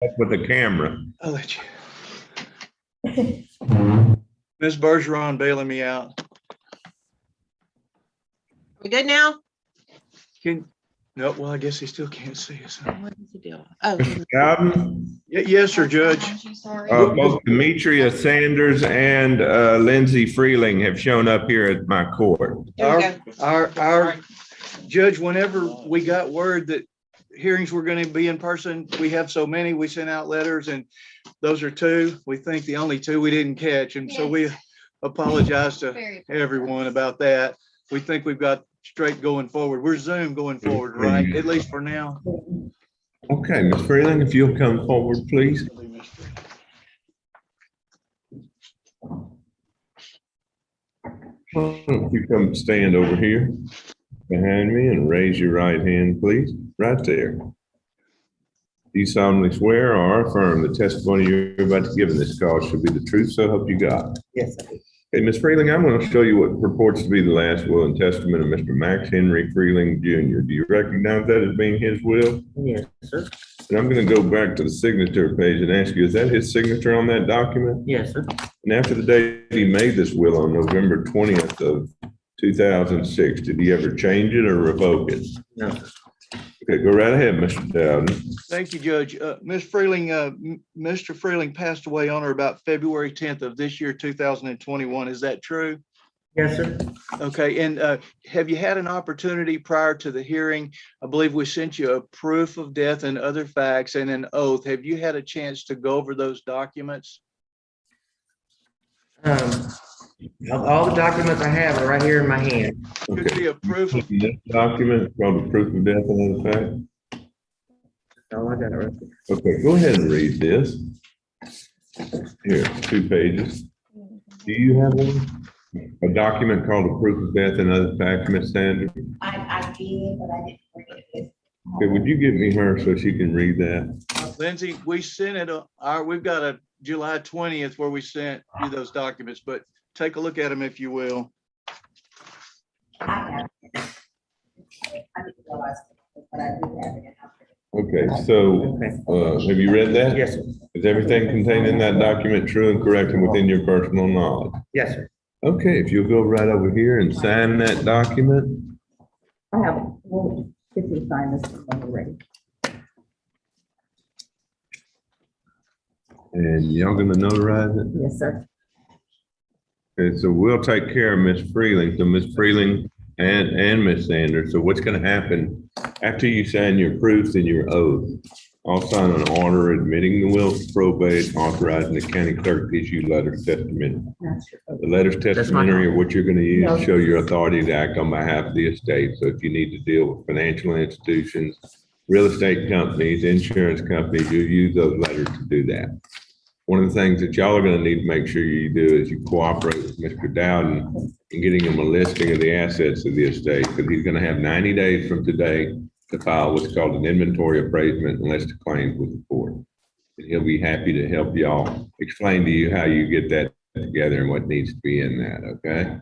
That's with the camera. I'll let you. Ms. Bergeron bailing me out. We good now? No, well, I guess he still can't see us. What is the deal? Oh, Mr. Bowden, Yes, sir, Judge. both Demetria Sanders and Lindsay Freeling have shown up here at my court. Here we go. Our judge, whenever we got word that hearings were going to be in person, we have so many, we sent out letters, and those are two. We think the only two we didn't catch. And so we apologize to everyone about that. We think we've got straight going forward. We're Zoom going forward, right? At least for now. Okay, Ms. Freeling, if you'll come forward, please. Why don't you come stand over here behind me and raise your right hand, please? Right there. Do you solemnly swear or affirm the testimony you're about to give in this call should be the truth, so help you God? Yes, I do. Okay, Ms. Freeling, I'm going to show you what purports to be the last will and testament of Mr. Max Henry Freeling Jr. Do you recognize that as being his will? Yes, sir. And I'm going to go back to the signature page and ask you, is that his signature on that document? Yes, sir. And after the day he made this will on November 20th of 2006, did he ever change it or revoke it? No, sir. Okay, go right ahead, Mr. Dowden. Thank you, Judge. Ms. Freeling, Mr. Freeling passed away on or about February 10th of this year, 2021. Is that true? Yes, sir. Okay, and have you had an opportunity prior to the hearing? I believe we sent you a proof of death and other facts and an oath. Have you had a chance to go over those documents? All the documents I have are right here in my hand. Could Okay. be a proof of, This document called the proof of death and other facts. Oh, I got it right there. Okay, go ahead and read this. Here, 2 pages. Do you have one? A document called the proof of death and other facts, Ms. Sanders? I did, but I didn't bring it. Okay, would you give me her so she can read that? Lindsay, we sent it, we've got a July 20th where we sent you those documents, but take a look at them if you will. I have it. I didn't realize it, but I do have it. Okay, so, have you read that? Yes, sir. Is everything contained in that document true and correct and within your personal knowledge? Yes, sir. Okay, if you'll go right over here and sign that document. I have it. Well, if you sign this one already. And y'all gonna notarize it? Yes, sir. Okay, so we'll take care of Ms. Freeling. So Ms. Freeling and Ms. Sanders. So what's gonna happen after you sign your proofs and your oath? I'll sign an order admitting the will to probate, authorizing the county clerk to issue letters testament. That's your oath. The letters testamentary are what you're gonna use No. to show your authority to act on behalf of the estate. So if you need to deal with financial institutions, real estate companies, insurance companies, you use those letters to do that. One of the things that y'all are gonna need to make sure you do is you cooperate with Mr. Dowden in getting him a listing of the assets of the estate, because he's gonna have 90 days from today to file what's called an inventory appraisement and list of claims with the court. And he'll be happy to help y'all explain to you how you get that together and what needs to be in that, okay?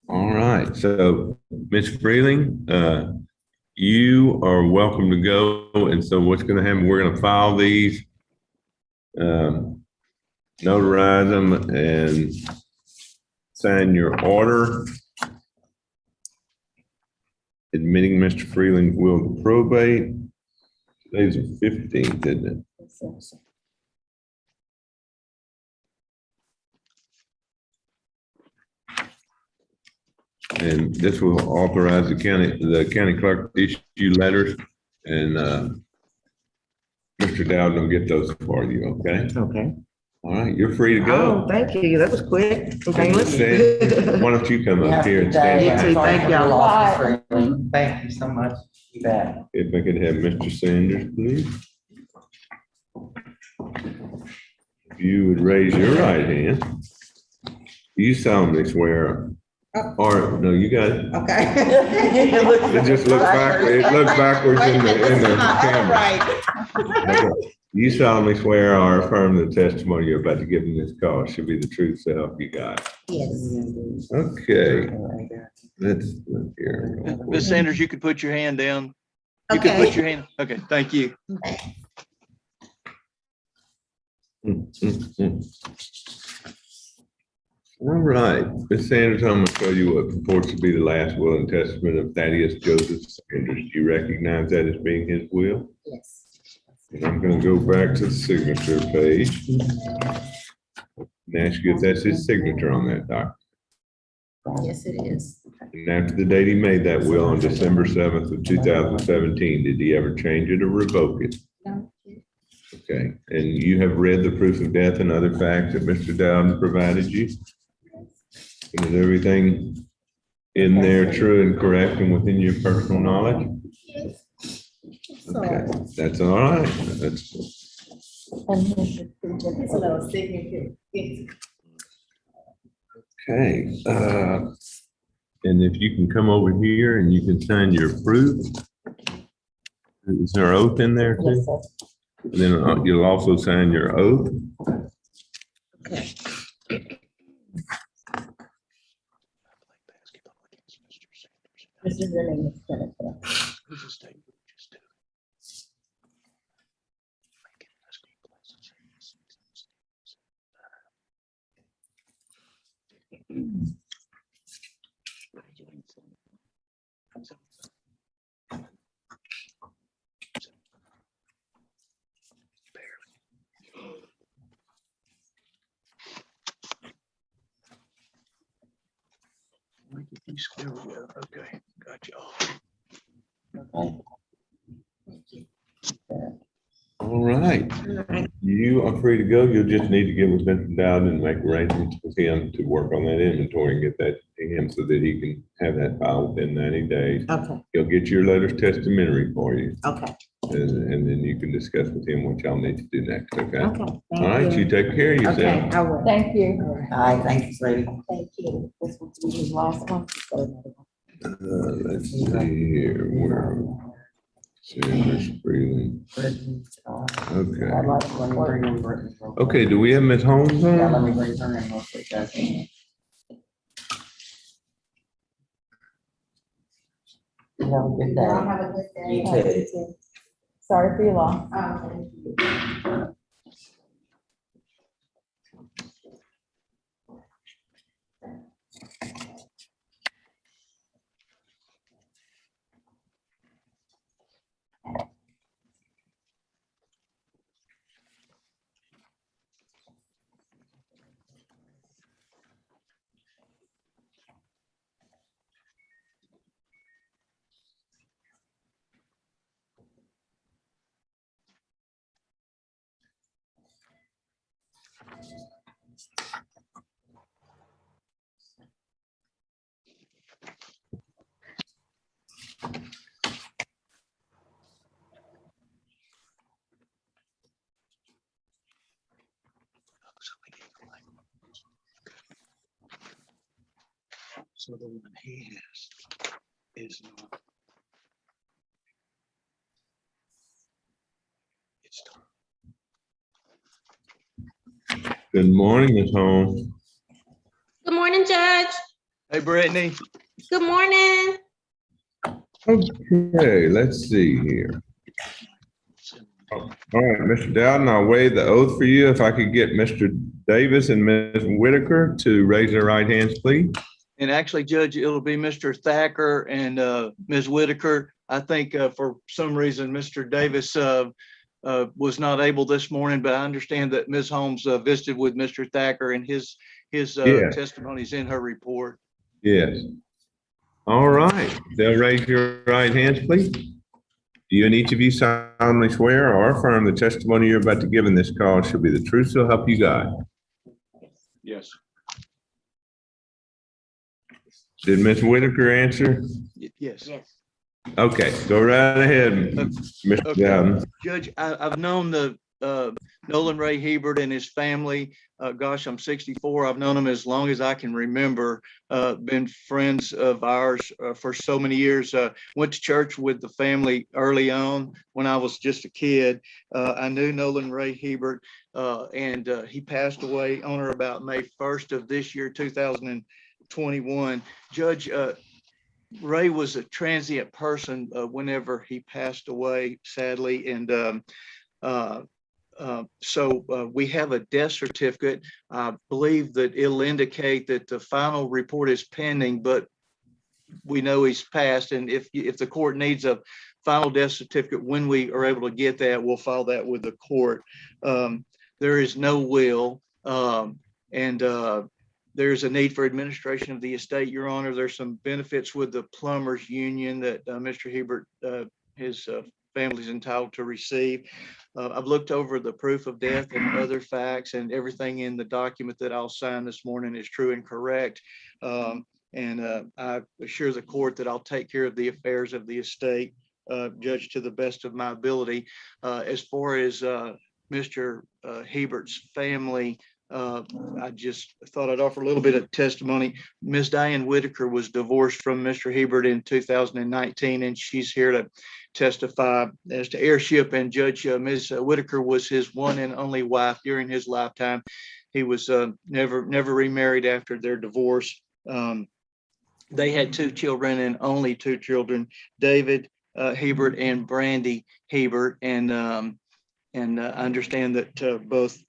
All right, so Ms. Freeling, you are welcome to go. And so what's gonna happen, we're gonna file these, notarize them and sign your order admitting Mr. Freeling's will to probate. Today's the 15th, isn't it? And this will authorize the county clerk to issue letters, and Mr. Dowden will get those for you, okay? Okay. All right, you're free to Oh, go. thank you. That was quick. Okay, why don't you come up here and stand You by? too. Thank y'all. Thank you so much. You bet. If I could have Mr. Sanders, please. If you would raise your right hand. You solemnly swear, or, no, you got it. Okay. It just looks backwards, it looks backwards in the camera. Right. Okay. You solemnly swear or affirm the testimony you're about to give in this call should be the truth, so help you God. Yes. Okay, let's look here. Ms. Sanders, you could put your hand down. You could Okay. put your hand, okay, thank you. All right, Ms. Sanders, I'm gonna show you what purports to be the last will and testament of Thaddeus Joseph Sanders. Do you recognize that as being his will? Yes. And I'm gonna go back to the signature page and ask you if that's his signature on that document. Yes, it is. And after the date he made that will on December 7th of 2017, did he ever change it or revoke it? No. Okay, and you have read the proof of death and other facts that Mr. Dowden provided you? And is everything in there true and correct and within your personal knowledge? Okay, that's all right. That's, It's a little signature. okay, and if you can come over here and you can sign your proof. Is there an oath in there too? And then you'll also sign your oath. This is your name. There we go. Okay, got you. All right. You are free to go. You'll just need to get with Mr. Dowden and make arrangements with him to work on that inventory and get that to him so that he can have that file within 90 days. Okay, He'll get your letters testamentary for you, okay, and then you can discuss with him what y'all need to do next, okay? okay. All right, you take care of Okay, yourself. I will. Thank you. Hi, thank you, sweetie. Thank you. This will be his last one. Let's see here, where? Sanders, Freeland. Okay. I'd like to bring in Brittany. Okay, do we have Ms. Holmes Yeah, let on? me bring her in real quick, guys. You have a good Y'all day. have a good day. You too. Sorry for your loss. Thank you. So the one he has is not. It's Good morning, Ms. Holmes. Good morning, Judge. Hey, Brittany. Good morning. Okay, let's see here. All right, Mr. Dowden, I'll waive the oath for you. If I could get Mr. Davis and Ms. Whitaker to raise their right hands, please. And actually, Judge, it'll be Mr. Thacker and Ms. Whitaker. I think for some reason, Mr. Davis was not able this morning, but I understand that Ms. Holmes visited with Mr. Thacker and his Yeah. testimony's in her report. Yes. All right, they'll raise your right hands, please. Do you and each of you solemnly swear or affirm the testimony you're about to give in this call shall be the truth, so help you God? Yes. Did Ms. Whitaker answer? Yes. Okay, go right ahead, Mr. Okay. Dowden. Judge, I've known the Nolan Ray Hebert and his family. Gosh, I'm 64. I've known them as long as I can remember. Been friends of ours for so many years. Went to church with the family early on when I was just a kid. I knew Nolan Ray Hebert, and he passed away on or about May 1st of this year, 2021. Judge, Ray was a transient person whenever he passed away, sadly, and We have a death certificate. I believe that it'll indicate that the final report is pending, but we know he's passed. And if the court needs a final death certificate, when we are able to get that, we'll file that with the court. There is no will. There's a need for administration of the estate, Your Honor. There's some benefits with the plumbers union that Mr. Hebert, his family's entitled to receive. I've looked over the proof of death and other facts, and everything in the document that I'll sign this morning is true and correct. I assure the court that I'll take care of the affairs of the estate, Judge, to the best of my ability. As far as Mr. Hebert's family, I just thought I'd offer a little bit of testimony. Ms. Diane Whitaker was divorced from Mr. Hebert in 2019, and she's here to testify as to heirship. And Judge, Ms. Whitaker was his one and only wife during his lifetime. He was never remarried after their divorce. They had 2 children and only 2 children, David Hebert and Brandy Hebert. And I understand that both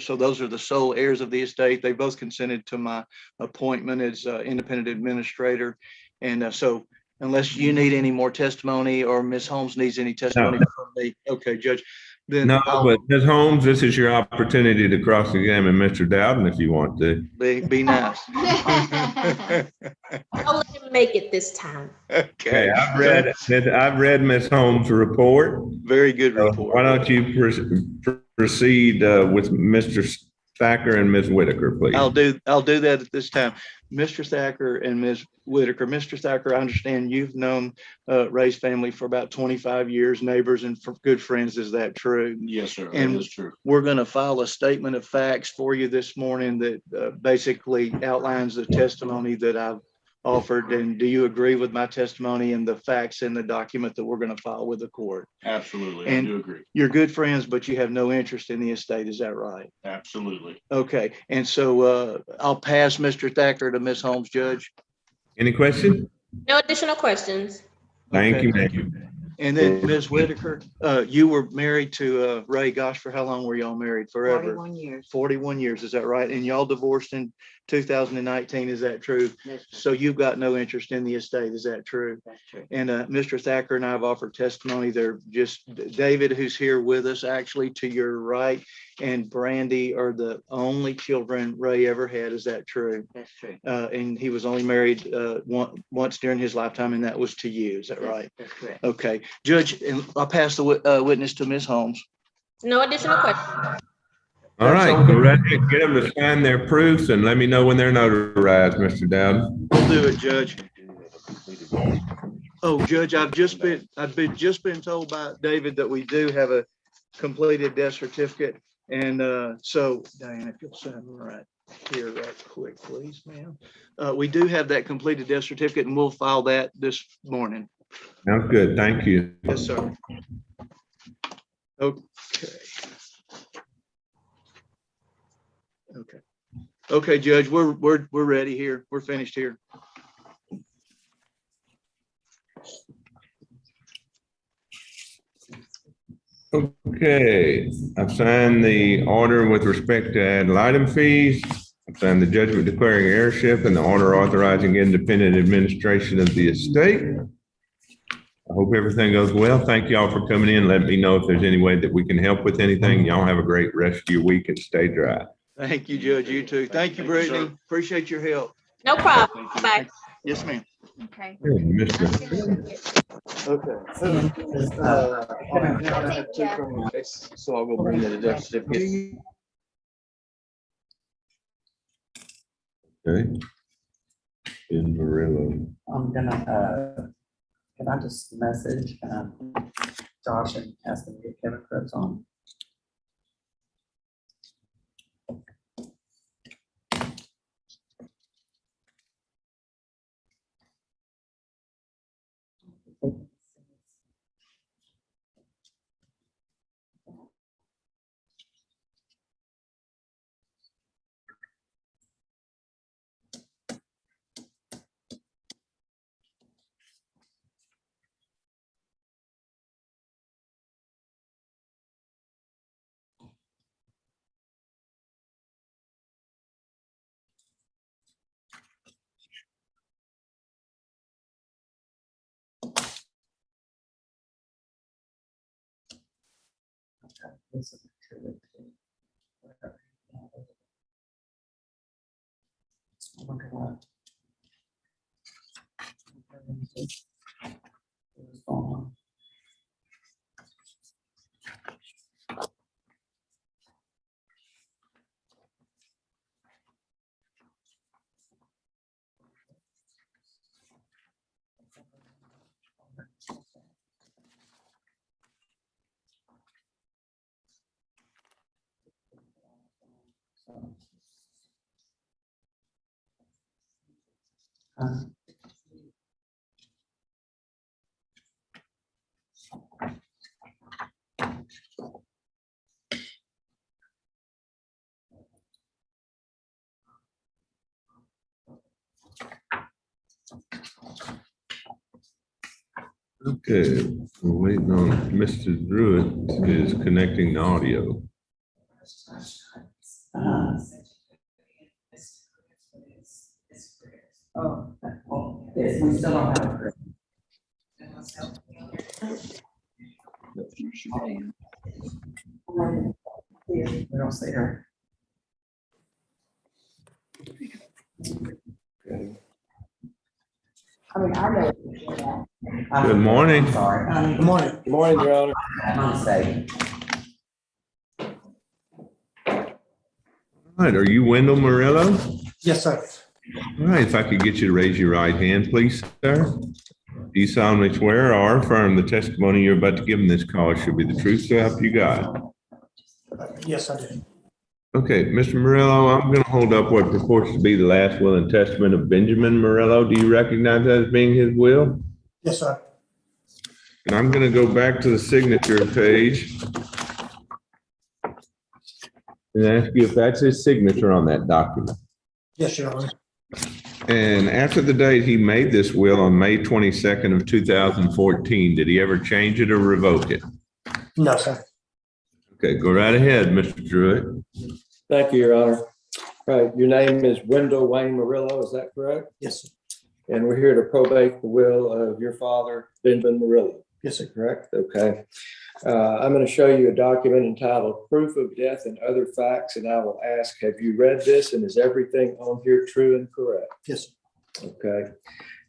so those are the sole heirs of the estate. They both consented to my appointment as independent administrator. And so unless you need any more testimony or Ms. Holmes needs any testimony from me, okay, Judge, then No, but Ms. Holmes, this is your opportunity to cross-examine Mr. Dowden if you want to. be nice. I'll let him make it this time. Okay. I've read Ms. Holmes' report. Very good Why report. don't you proceed with Mr. Thacker and Ms. Whitaker, please? I'll do that at this time. Mr. Thacker and Ms. Whitaker. Mr. Thacker, I understand you've known Ray's family for about 25 years, neighbors and good friends. Is that true? Yes, sir. And That is true. we're going to file a statement of facts for you this morning that basically outlines the testimony that I've offered. And do you agree with my testimony and the facts in the document that we're going to file with the court? Absolutely. And I do agree. you're good friends, but you have no interest in the estate. Is that right? Absolutely. Okay. And so I'll pass Mr. Thacker to Ms. Holmes, Judge. Any questions? No additional questions. Thank you, Okay. ma'am. And then Ms. Whitaker, you were married to Ray. Gosh, for how long were y'all married? Forever? 41 years. 41 years. Is that right? And y'all divorced in 2019. Is that true? Yes, sir. So you've got no interest in the estate. Is that true? That's true. And Mr. Thacker and I have offered testimony. They're just David, who's here with us, actually to your right, and Brandy are the only children Ray ever had. Is that true? That's true. And he was only married once during his lifetime, and that was to you. Is that right? That's correct. Okay, Judge, and I'll pass the witness to Ms. Holmes. No additional questions. All right, go right ahead. Get them to sign their proofs and let me know when they're notarized, Mr. Dowden. We'll do it, Judge. Oh, Judge, I've just been told by David that we do have a completed death certificate. And so Diane, if you'll sign right here right quick, please, ma'am. We do have that completed death certificate and we'll file that this morning. Sounds good. Thank you. Yes, sir. Okay. Okay. Okay, Judge, we're ready here. We're finished here. Okay, I've signed the order with respect to ad litem fees. I've signed the judgment declaring heirship and the order authorizing independent administration of the estate. I hope everything goes well. Thank you all for coming in. Let me know if there's any way that we can help with anything. Y'all have a great rest of your week and stay dry. Thank you, Judge. You too. Thank you, Brittany. Appreciate your help. No problem. Bye. Yes, ma'am. Okay. Good, Mr. Okay. So I'll go bring the death certificate. Okay. In Murillo. I'm gonna, can I just message Josh and ask him to get Kevin Krebs on? Listen to it, too. I wonder what- what's going on. Uh, Okay, we're waiting on Mr. Druitt is connecting the audio. uh, Oh, well, yes, we still don't have a group. We don't see her. I mean, I know. Good morning. I'm sorry. Good morning. Good morning, Your Honor. My mistake. All right, are you Wendell Murillo? Yes, sir. All right, if I could get you to raise your right hand, please, sir. Do you solemnly swear or affirm the testimony you're about to give in this call should be the truth, so help you God? Yes, I do. Okay, Mr. Murillo, I'm going to hold up what purports to be the last will and testament of Benjamin Murillo. Do you recognize that as being his will? Yes, sir. And I'm going to go back to the signature page and ask you if that's his signature on that document. Yes, Your Honor. And after the date he made this will on May 22nd of 2014, did he ever change it or revoke it? No, sir. Okay, go right ahead, Mr. Druitt. Thank you, Your Honor. Right, your name is Wendell Wayne Murillo, is that correct? Yes, sir. And we're here to probate the will of your father, Benjamin Murillo. Yes, sir. Correct? Okay. I'm going to show you a document entitled Proof of Death and Other Facts, and I will ask, have you read this and is everything on here true and correct? Yes, sir. Okay.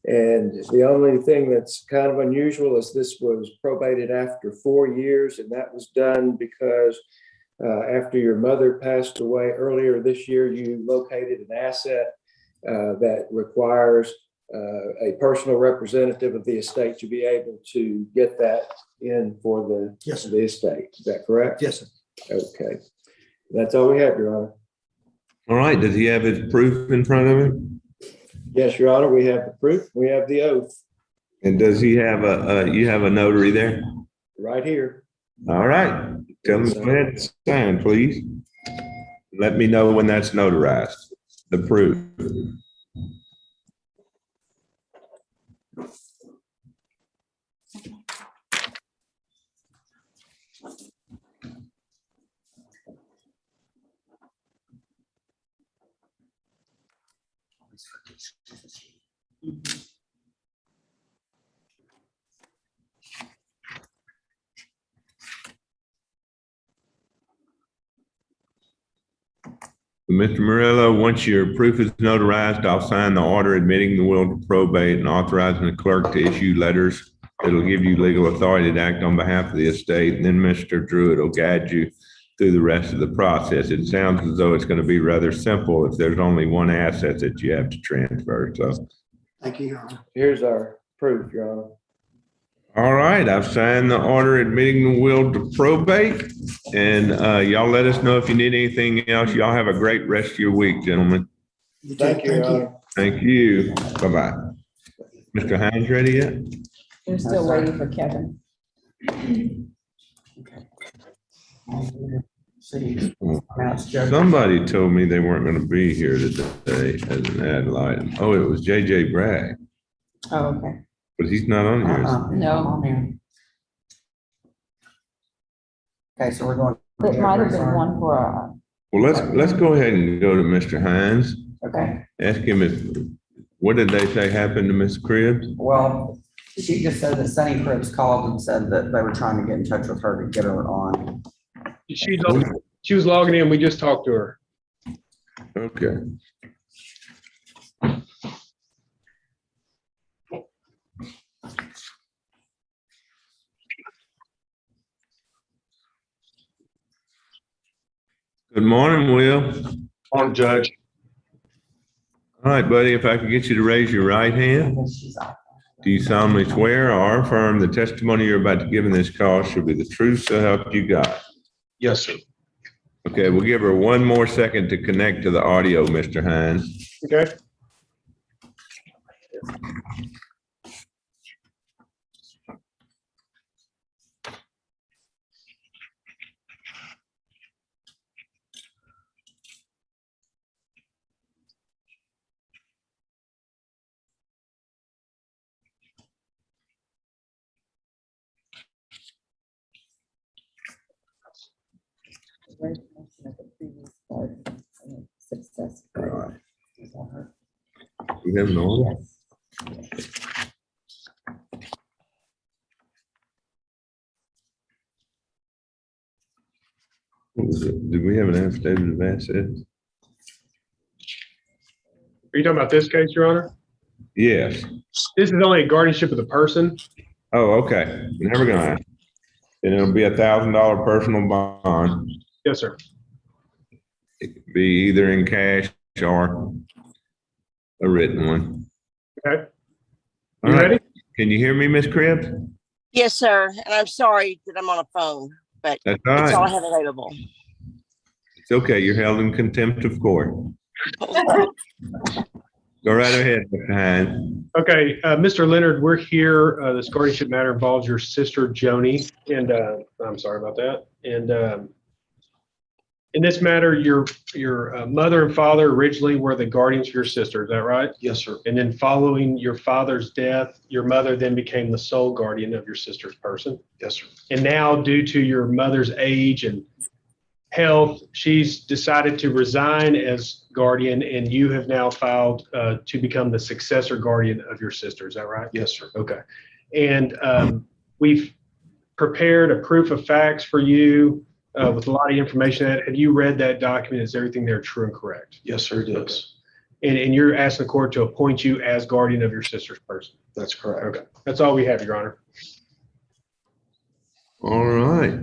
And the only thing that's kind of unusual is this was probated after 4 years, and that was done because after your mother passed away earlier this year, you located an asset that requires a personal representative of the estate to be able to get that in for the, Yes, sir. the estate. Is that correct? Yes, sir. Okay. That's all we have, Your Honor. All right, does he have his proof in front of him? Yes, Your Honor, we have the proof. We have the oath And does he have you have a notary there? right here. All right, tell him to go ahead and sign, please. Let me know when that's notarized, the proof. Mr. Murillo, once your proof is notarized, I'll sign the order admitting the will to probate and authorizing the clerk to issue letters that'll give you legal authority to act on behalf of the estate. And then Mr. Druitt will guide you through the rest of the process. It sounds as though it's going to be rather simple if there's only one asset that you have to transfer. So, Thank you, Your Honor. Here's our proof, Your Honor. all right, I've signed the order admitting the will to probate. And y'all let us know if you need anything else. Y'all have a great rest of your week, gentlemen. You too. Thank you, Your Honor. Thank you. Bye-bye. Mr. Hines ready yet? We're still waiting for Kevin. See, now it's Judge. Somebody told me they weren't going to be here today as an ad litem. Oh, it was JJ Bragg, Oh, okay. but he's not on here. is he? Uh-uh, No. on here. Okay, so we're going. It might have been one for, Well, let's go ahead and go to Mr. Hines. Okay, Ask him what did they say happened to Miss Cribbs? well, she just said that Sunny Cribs called and said that they were trying to get in touch with her to get her on She was logging in. We just talked to her. Okay. Good morning, Will. Morning, Judge. All right, buddy, if I could get you to raise your right hand. Do you solemnly swear or affirm the testimony you're about to give in this call should be the truth, so help you God? Yes, sir. Okay, we'll give her one more second to connect to the audio, Mr. Hines. Okay. Success. All right. We have an order? What was it? Did we have an affidavit of assets? Are you talking about this case, Your Honor? Yes. This is only a guardianship of the person. Oh, okay. Never gonna ask. And it'll be $1,000 personal bond. Yes, sir. It could be either in cash or a written one. Okay. All You right. ready? Can you hear me, Miss Cribbs? Yes, sir. And I'm sorry that I'm on a phone, but That's all it's all I right. have available. It's okay. You're held in contempt of court. Go right ahead, Mr. Hines. Okay, Mr. Leonard, we're here. This guardianship matter involves your sister Joni, and I'm sorry about that. And in this matter, your mother and father originally were the guardians of your sister. Is that right? Yes, sir. And then following your father's death, your mother then became the sole guardian of your sister's person. Yes, sir. And now, due to your mother's age and health, she's decided to resign as guardian, and you have now filed to become the successor guardian of your sister. Is that right? Yes, sir. Okay. And we've prepared a proof of facts for you with a lot of information. Have you read that document? Is everything there true and correct? Yes, sir, it is. And you're asking the court to appoint you as guardian of your sister's person? That's correct. Okay. That's all we have, Your Honor. All right.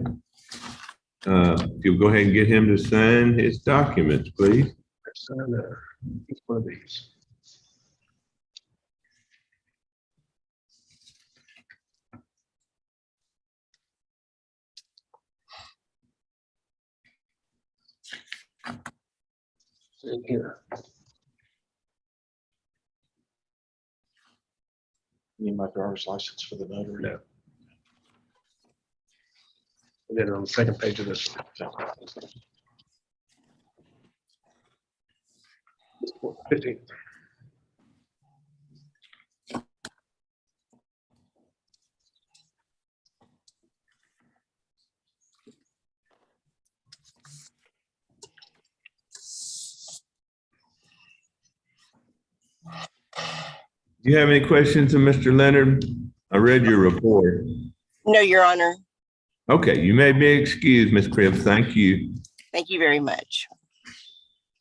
If you'll go ahead and get him to sign his documents, please. Sign each one of these. In here. Need my driver's license for the notary. No. And then on the second page of this. 15. Do you have any questions of Mr. Leonard? I read your report. No, Your Honor. Okay, you may be excused, Ms. Cribbs. Thank you. Thank you very much.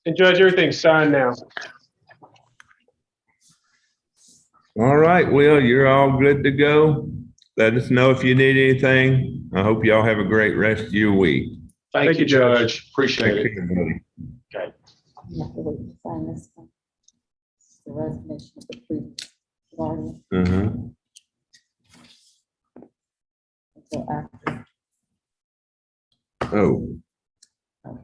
And Judge, everything's signed now. All right, Will, you're all good to go. Let us know if you need anything. I hope y'all have a great rest of your week. Thank you, Judge. Appreciate Take it. care, buddy. You have to wait to sign this one. It's the resignation of the previous guardian Uh-huh. until after. Oh, all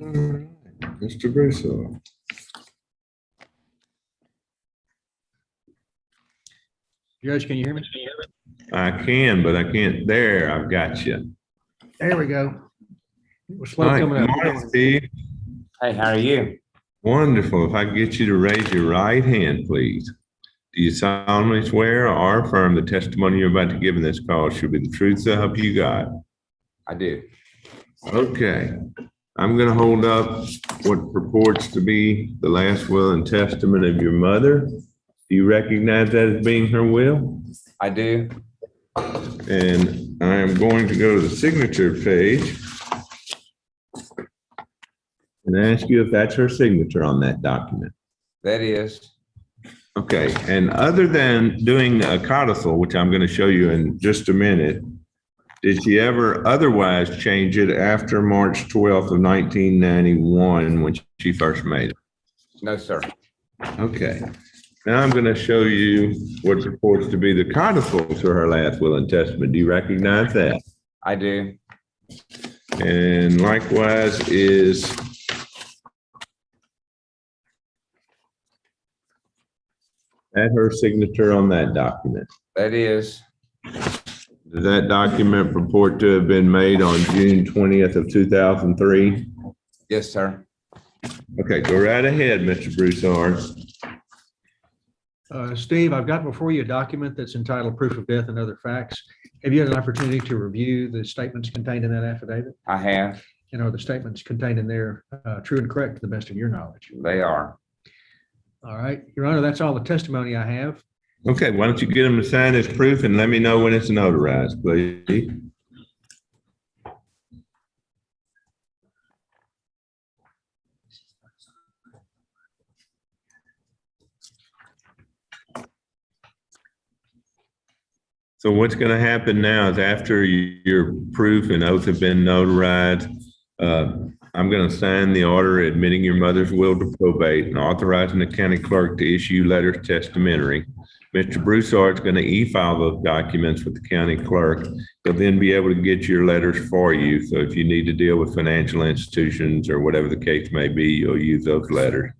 right, Mr. Broussard. Judge, can you hear me? I can, but I can't. There, I've got you. There we go. It was All slow right, coming good up. morning, Steve. Hey, how are you? Wonderful. If I could get you to raise your right hand, please. Do you solemnly swear or affirm the testimony you're about to give in this call should be the truth, so help you God? I do. Okay. I'm going to hold up what purports to be the last will and testament of your mother. Do you recognize that as being her will? I do. And I am going to go to the signature page and ask you if that's her signature on that document. That is. Okay, and other than doing a codicil, which I'm going to show you in just a minute, did she ever otherwise change it after March 12th of 1991 when she first made it? No, sir. Okay. Now I'm going to show you what purports to be the codicil to her last will and testament. Do you recognize that? I do. And likewise is that her signature on that document? That is. Does that document purport to have been made on June 20th of 2003? Yes, sir. Okay, go right ahead, Mr. Broussard. Steve, I've got before you a document that's entitled Proof of Death and Other Facts. Have you had an opportunity to review the statements contained in that affidavit? I have. And are the statements contained in there true and correct to the best of your knowledge? They are. All right, Your Honor, that's all the testimony I have. Okay, why don't you get them to sign this proof and let me know when it's notarized, please? So what's going to happen now is after your proof and oath have been notarized, I'm going to sign the order admitting your mother's will to probate and authorizing the county clerk to issue letters testamentary. Mr. Broussard's going to e-file those documents with the county clerk. They'll then be able to get your letters for you. So if you need to deal with financial institutions or whatever the case may be, you'll use those letters.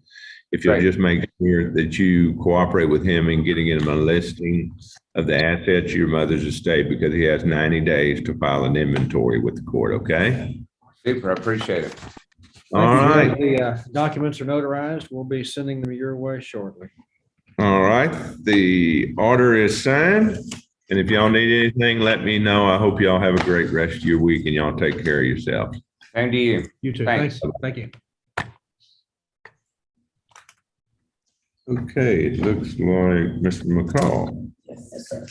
If you'll just make sure that you cooperate with him in getting him a listing of the assets of your mother's estate, because he has 90 days to file an inventory with the court, okay? Super, I appreciate it. All right. The documents are notarized. We'll be sending them your way shortly. All right, the order is signed. And if y'all need anything, let me know. I hope y'all have a great rest of your week and y'all take care of yourselves. And to you. You too. Thanks. Thank you. Okay, it looks like Mr. McCall. Yes, sir.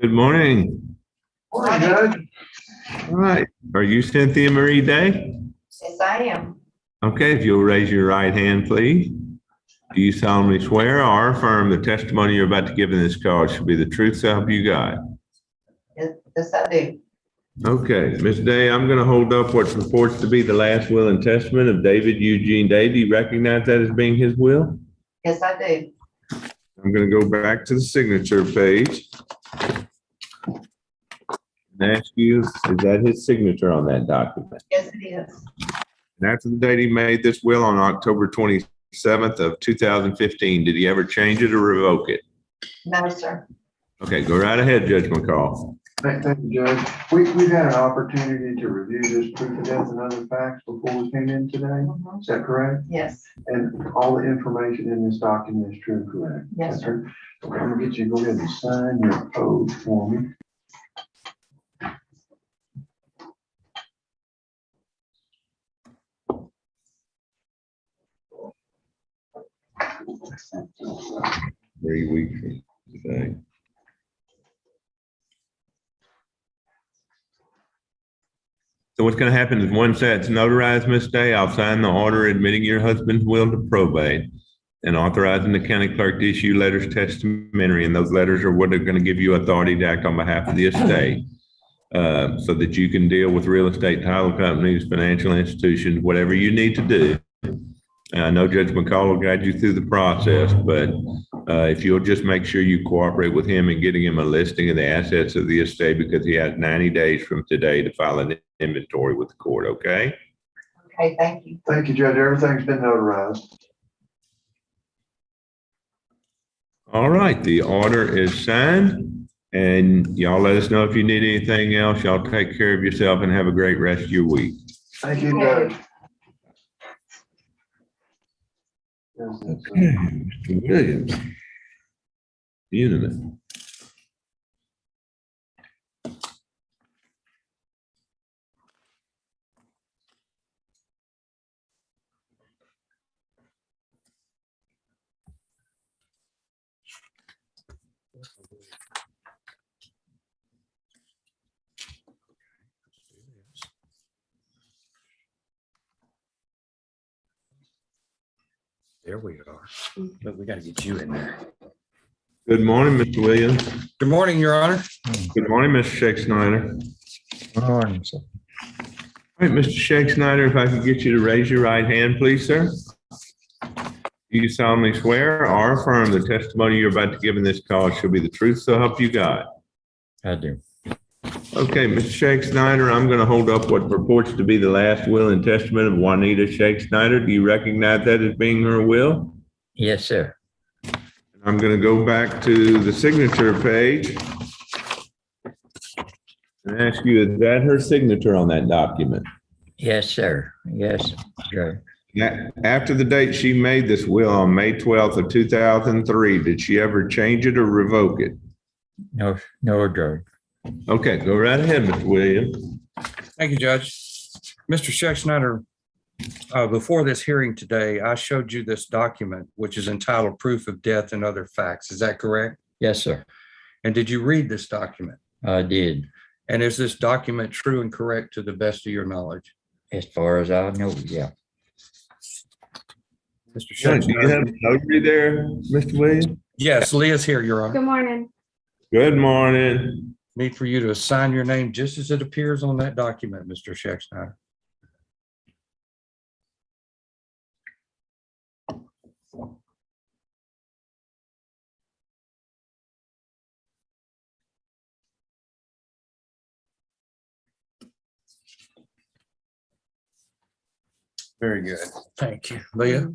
Good morning. Morning, Judge. All right, are you Cynthia Marie Day? Yes, I am. Okay, if you'll raise your right hand, please. Do you solemnly swear or affirm the testimony you're about to give in this call should be the truth, so help you God? Yes, I do. Okay, Ms. Day, I'm going to hold up what purports to be the last will and testament of David Eugene Day. Do you recognize that as being his will? Yes, I do. I'm going to go back to the signature page and ask you, is that his signature on that document? Yes, it is. And after the date he made this will on October 27th of 2015, did he ever change it or revoke it? No, sir. Okay, go right ahead, Judge McCall. Thank you, Judge. We've had an opportunity to review this proof of death and other facts before we came in today. Is that correct? Yes. And all the information in this document is true and correct? Yes, sir. Okay, I'm gonna get you to go ahead and sign your oath for me. Three weeks from today. So what's going to happen is once that's notarized, Ms. Day, I'll sign the order admitting your husband's will to probate and authorizing the county clerk to issue letters testamentary. And those letters are what are going to give you authority to act on behalf of the estate so that you can deal with real estate title companies, financial institutions, whatever you need to do. And I know Judge McCall will guide you through the process, but if you'll just make sure you cooperate with him in getting him a listing of the assets of the estate, because he has 90 days from today to file an inventory with the court, okay? Okay, thank you. Thank you, Judge. Everything's been notarized. All right, the order is signed, and y'all let us know if you need anything else. Y'all take care of yourself and have a great rest of your week. Thank you, Judge. Okay, Mr. Williams. Unanimous. There we are. But we got to get you in there. Good morning, Mr. Williams. Good morning, Your Honor. Good morning, Mr. Shake Snyder. Good morning, sir. All right, Mr. Shake Snyder, if I could get you to raise your right hand, please, sir. Do you solemnly swear or affirm the testimony you're about to give in this call shall be the truth, so help you God? I do. Okay, Mr. Shake Snyder, I'm going to hold up what purports to be the last will and testament of Juanita Shake Snyder. Do you recognize that as being her will? Yes, sir. I'm going to go back to the signature page and ask you, is that her signature on that document? Yes, sir. Yes, sir. After the date she made this will on May 12th of 2003, did she ever change it or revoke it? No, Judge. Okay, go right ahead, Mr. Williams. Thank you, Judge. Mr. Schexnayder, before this hearing today, I showed you this document, which is entitled Proof of Death and Other Facts. Is that correct? Yes, sir. And did you read this document? I did. And is this document true and correct to the best of your knowledge? As far as I know, yeah. Mr. Do you have a notary there, Mr. Williams? Yes, Leah's here, Your Honor. Good morning. Good morning. Need for you to sign your name just as it appears on that document, Mr. Schexnayder. Very good. Thank you. Leah?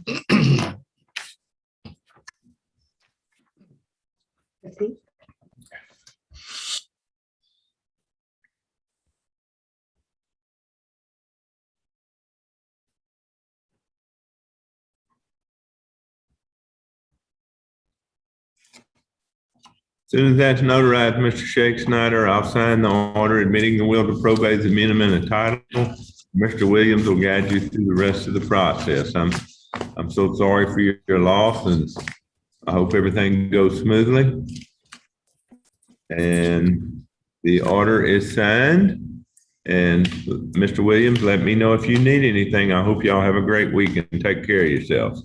As soon as that's notarized, Mr. Shake Snyder, I'll sign the order admitting the will to probate as amendment of title. Mr. Williams will guide you through the rest of the process. I'm so sorry for your loss, and I hope everything goes smoothly. And the order is signed. And Mr. Williams, let me know if you need anything. I hope y'all have a great week and take care of yourselves.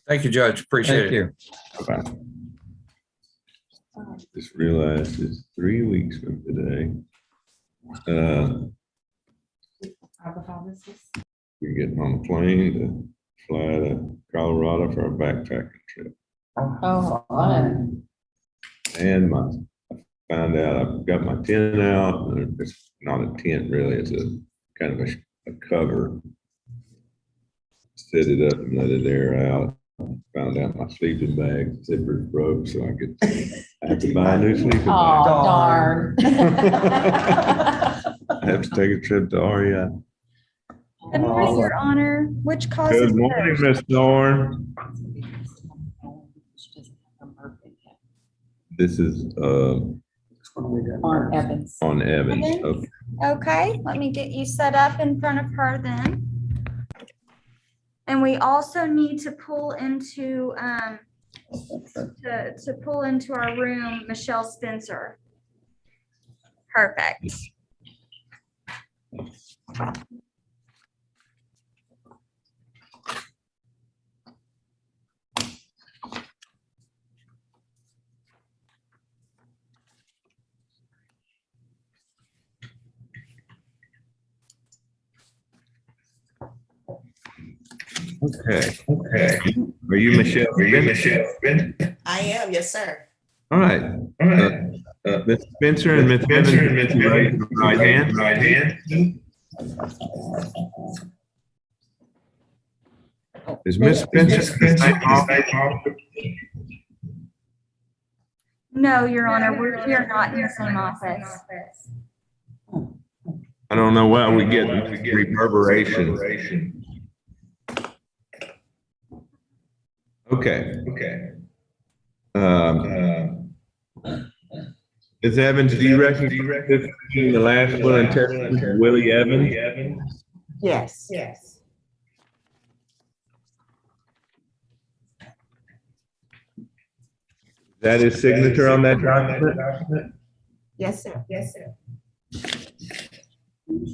Thank you, Judge. Appreciate it. Bye-bye. Just realized it's 3 weeks from today. We're getting on a plane to fly to Colorado for a backpacking trip. Oh, fun. And I found out I've got my tent out. And it's not a tent really, it's a kind of a cover. Set it up and let it air out. Found out my sleeping bag zipper broke, so I have to buy a new sleeping bag. Oh, darn. I have to take a trip to REI. Good morning, Your Honor. Which cause is Good morning, this? Miss Thorne. This is On Evans. on Evans. Evans? Okay. Okay, let me get you set up in front of her then. And we also need to pull into to pull into our room Michelle Spencer. Perfect. Okay. Are you Michelle? I am, yes, sir. All right. Ms. Spencer and Ms. Evans, raise your right hand. Is Ms. Spencer in the same office? No, Your Honor, we are not in the same office. I don't know why we get reverberation. Okay. Ms. Evans, do you recognize this being the last will and testament of Willie Evans? Yes. Is that his signature on that document? Yes, sir.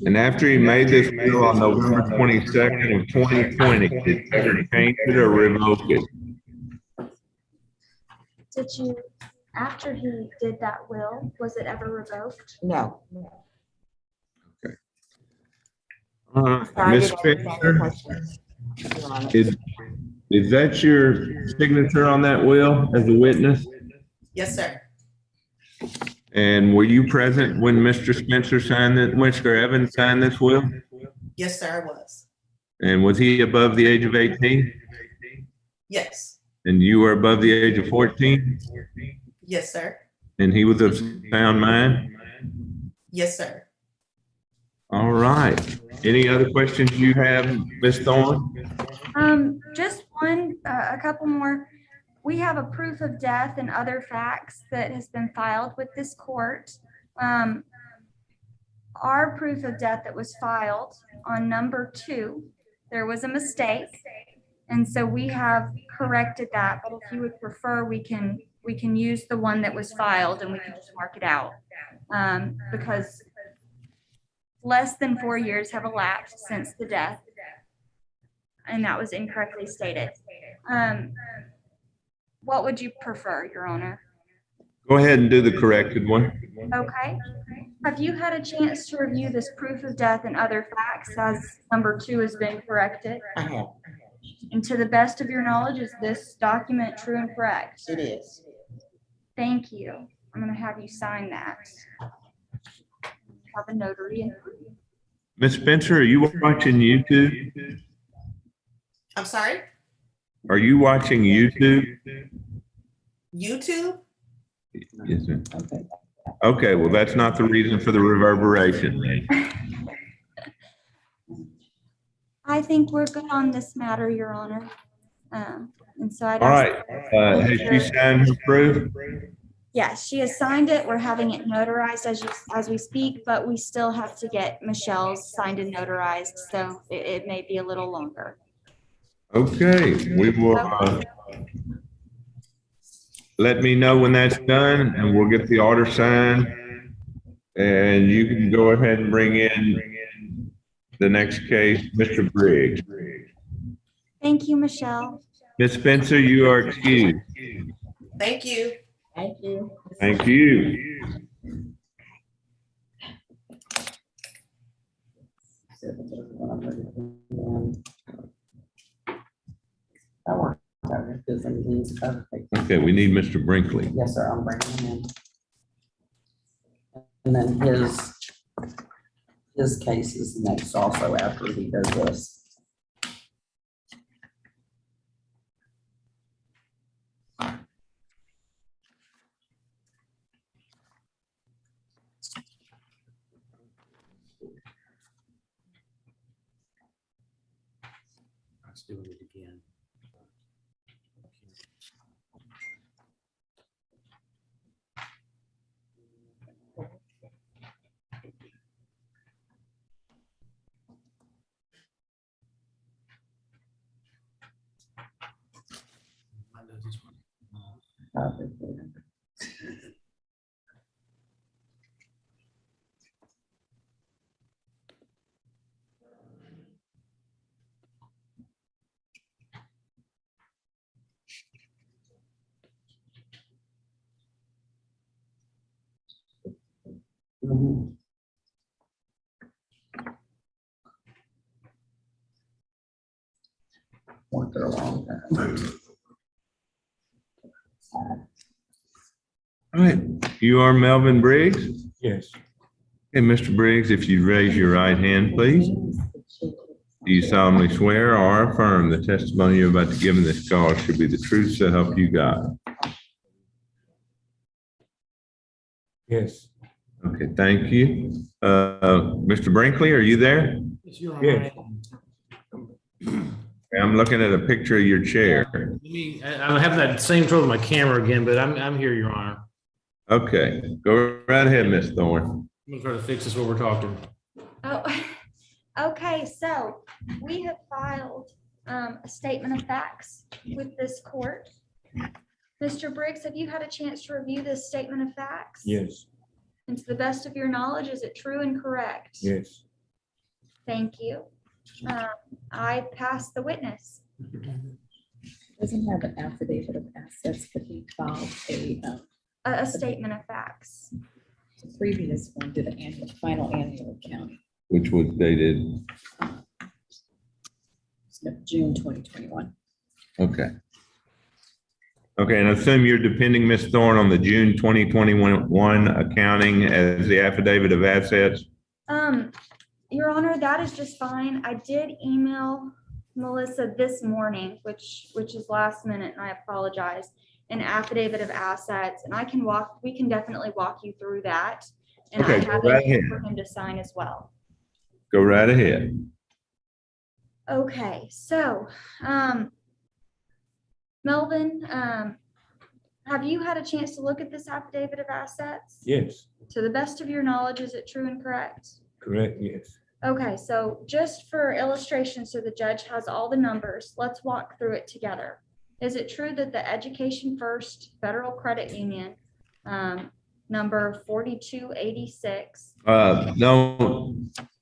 And after he made this will on November 22nd of 2020, did he ever change it or revoke it? Did you, after he did that will, was it ever revoked? No. Ms. Spencer, is that your signature on that will as a witness? Yes, sir. And were you present when Mr. Spencer signed it, Mr. Evans signed this will? Yes, sir, I was. And was he above the age of 18? Yes. And you were above the age of 14? Yes, sir. And he was of sound mind? Yes, sir. All right. Any other questions you have, Ms. Thorne? Just one, a couple more. We have a proof of death and other facts that has been filed with this court. Our proof of death that was filed on number 2, there was a mistake. And so we have corrected that, but if you would prefer, we can use the one that was filed and we can just mark it out. Because less than 4 years have elapsed since the death. And that was incorrectly stated. What would you prefer, Your Honor? Go ahead and do the corrected one. Okay. Have you had a chance to review this proof of death and other facts as number 2 has been corrected? I have. And to the best of your knowledge, is this document true and correct? It is. Thank you. I'm going to have you sign that. Have a notary. Ms. Spencer, are you watching YouTube? I'm sorry? Are you watching YouTube? YouTube? Yes, sir. Okay, well, that's not the reason for the reverberation. I think we're good on this matter, Your Honor. And so I'd All ask. right, has she signed her proof? Yes, she has signed it. We're having it notarized as we speak, but we still have to get Michelle's signed and notarized, so it may be a little longer. Okay, we will, let me know when that's done and we'll get the order signed. And you can go ahead and bring in the next case, Mr. Briggs. Thank you, Michelle. Ms. Spencer, you are excused. Thank you. Thank you. Thank you. That works out if there's any needs of other things. Okay, we need Mr. Brinkley. Yes, sir, I'm bringing him in. And then his case is next also after he does this. Let's do it again. Worked there a long time. All right, you are Melvin Briggs? Yes. Hey, Mr. Briggs, if you raise your right hand, please. Do you solemnly swear or affirm the testimony you're about to give in this call should be the truth so help you God? Yes. Okay, thank you. Mr. Brinkley, are you there? Yes. I'm looking at a picture of your chair. I'm having that same trouble with my camera again, but I'm here, Your Honor. Okay, go right ahead, Ms. Thorne. I'm gonna try to fix this while we're talking. Oh, okay, so we have filed a statement of facts with this court. Mr. Briggs, have you had a chance to review this statement of facts? Yes. And to the best of your knowledge, is it true and correct? Yes. Thank you. I pass the witness. Doesn't have an affidavit of assets, but he filed A statement of facts. the previous one did an final annual account, Which was dated, June 2021. okay. Okay, and I assume you're depending, Ms. Thorne, on the June 2021 accounting as the affidavit of assets? Your Honor, that is just fine. I did email Melissa this morning, which is last minute, and I apologize, an affidavit of assets, and we can definitely walk you through that. And Okay, I have go right it ahead. for him to sign as well. Go right ahead. Okay, so, Melvin, have you had a chance to look at this affidavit of assets? Yes. To the best of your knowledge, is it true and correct? Correct. Yes. Okay, so just for illustration, so the judge has all the numbers, let's walk through it together. Is it true that the Education First Federal Credit Union, number 4286?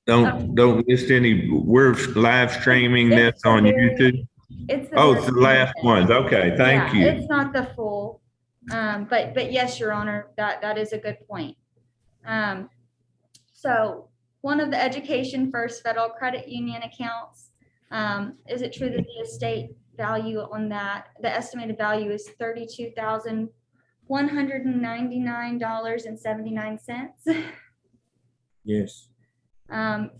Don't list any, we're live streaming this on YouTube. It's the Oh, it's the last ones. Okay, thank you. It's not the full, but yes, Your Honor, that is a good point. So one of the Education First Federal Credit Union accounts, is it true that the estate value on that, the estimated value is $32,199.79? Yes.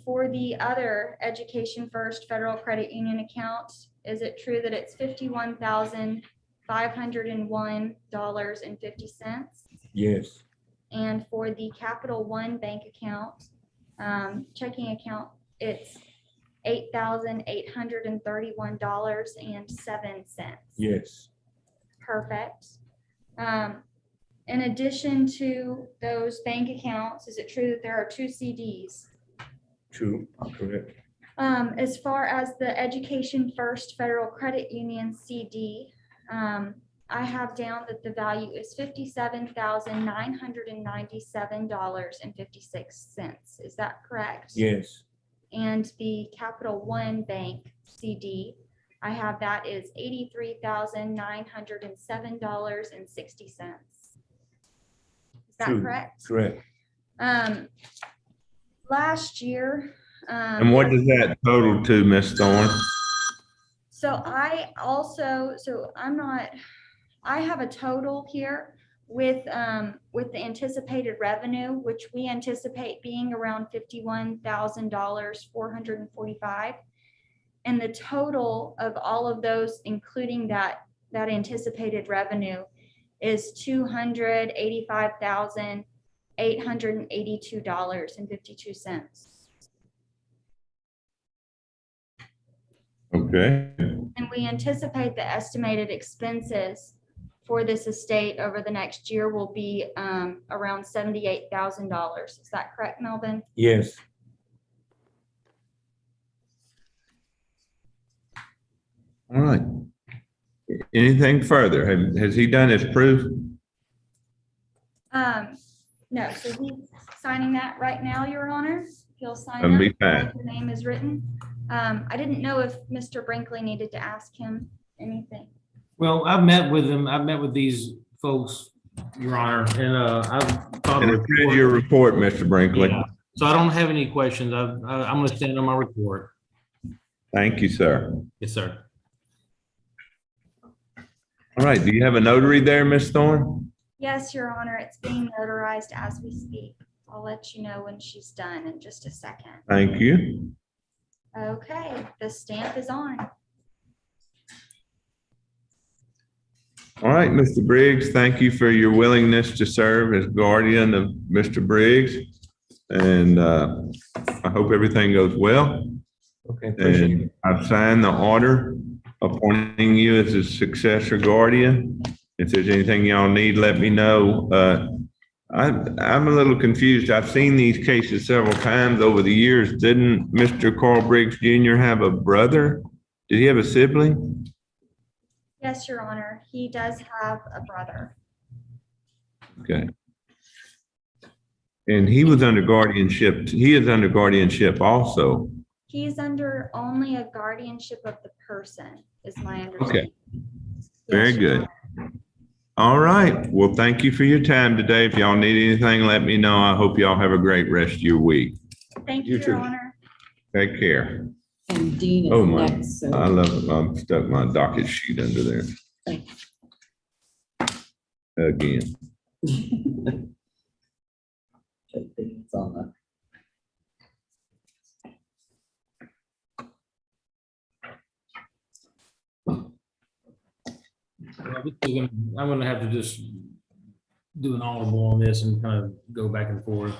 For the other Education First Federal Credit Union account, is it true that it's $51,501.50? Yes. And for the Capital One bank account, checking account, it's $8,831.07. Yes. Perfect. In addition to those bank accounts, is it true that there are 2 CDs? True. Correct. As far as the Education First Federal Credit Union CD, I have down that the value is $57,997.56. Is that correct? Yes. And the Capital One Bank CD, I have that is $83,907.60. Is that True. correct? Correct. Last year. And what does that total to, Ms. Thorne? So I have a total here with the anticipated revenue, which we anticipate being around $51,445. And the total of all of those, including that anticipated revenue, is $285,882.52. Okay. And we anticipate the estimated expenses for this estate over the next year will be around $78,000. Is that correct, Melvin? Yes. All right. Anything further? Has he done his proof? No, so he's signing that right now, Your Honor. He'll sign That'll be that. fine. Your name is written. I didn't know if Mr. Brinkley needed to ask him anything. Well, I've met with them. I've met with these folks, Your Honor, and I've thought. And it's read your report, Mr. Brinkley. Yeah. So I don't have any questions. I'm going to stand on my report. Thank you, sir. Yes, sir. All right. Do you have a notary there, Ms. Thorne? Yes, Your Honor, it's being notarized as we speak. I'll let you know when she's done in just a second. Thank you. Okay, the stamp is on. All right, Mr. Briggs, thank you for your willingness to serve as guardian of Mr. Briggs. And I hope everything goes well. Okay, appreciate And it. I've signed the order appointing you as a successor guardian. If there's anything y'all need, let me know. I'm a little confused. I've seen these cases several times over the years. Didn't Mr. Carl Briggs Jr. have a brother? Did he have a sibling? Yes, Your Honor, he does have a brother. Okay. And he was under guardianship. He is under guardianship also. He's under only a guardianship of the person, is my Okay. understanding. Very Yes, Your good. Honor. All right. Well, thank you for your time today. If y'all need anything, let me know. I hope y'all have a great rest of your week. Thank You you, too. Your Honor. Take care. And Dean Oh is my, next. So I love it. I'm stuck my docket sheet under there. Again. It's on the. I'm gonna have to just do an audible on this and kind of go back and forth.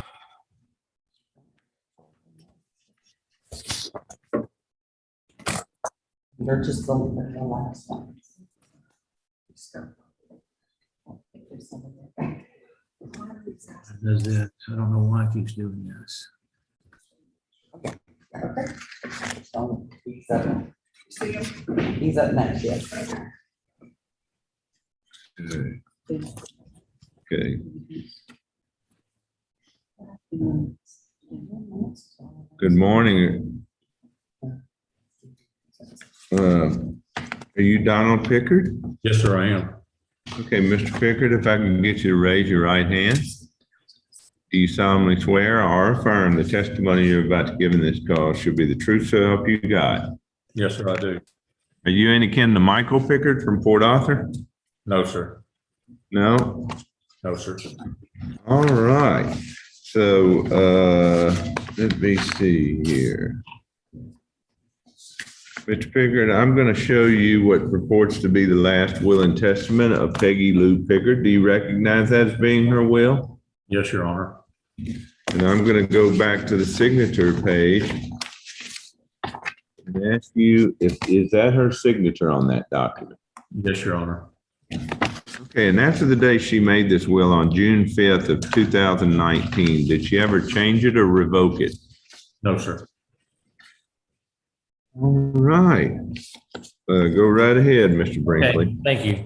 They're just the last one. Does that, I don't know why it keeps doing this. So he's up next, yes. Okay. Good morning. Are you Donald Pickard? Yes, sir, I am. Okay, Mr. Pickard, if I can get you to raise your right hand. Do you solemnly swear or affirm the testimony you're about to give in this call should be the truth so help you God? Yes, sir, I do. Are you any kin to Michael Pickard from Port Arthur? No, sir. No? No, sir. All right. So, let me see here. Mr. Pickard, I'm going to show you what purports to be the last will and testament of Peggy Lou Pickard. Do you recognize that as being her will? Yes, Your Honor. And I'm going to go back to the signature page and ask you, is that her signature on that document? Yes, Your Honor. Okay, and after the day she made this will on June 5th of 2019, did she ever change it or revoke it? No, sir. All right. Go right ahead, Mr. Brinkley. Okay, thank you.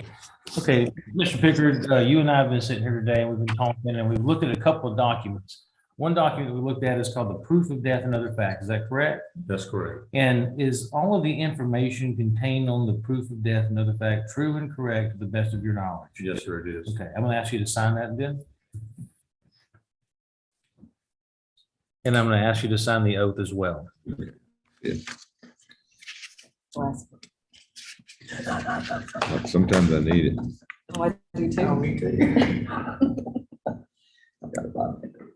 Okay, Mr. Pickard, you and I have been sitting here today and we've been talking and we've looked at a couple of documents. One document we looked at is called the proof of death and other facts. Is that correct? That's correct. And is all of the information contained on the proof of death and other fact true and correct to the best of your knowledge? Yes, sir, it is. Okay, I'm going to ask you to sign that then. And I'm going to ask you to sign the oath as well. Yeah. Sometimes I need it. Oh, I do too. Me too.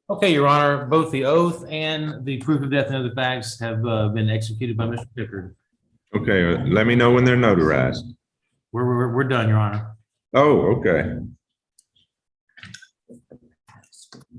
Okay, Your Honor, both the oath and the proof of death and other facts have been executed by Mr. Pickard. Okay, let me know when they're notarized. We're done, Your Honor. Oh, okay.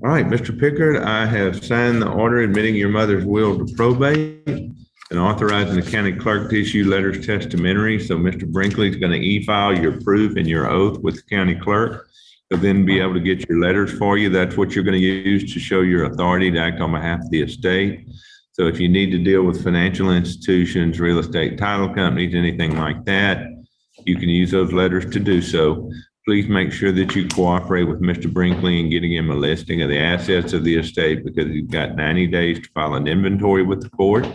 All right, Mr. Pickard, I have signed the order admitting your mother's will to probate and authorizing the county clerk to issue letters testamentary. So Mr. Brinkley is going to e-file your proof and your oath with the county clerk. He'll then be able to get your letters for you. That's what you're going to use to show your authority to act on behalf of the estate. So if you need to deal with financial institutions, real estate title companies, anything like that, you can use those letters to do so. Please make sure that you cooperate with Mr. Brinkley in getting him a listing of the assets of the estate because he's got 90 days to file an inventory with the court.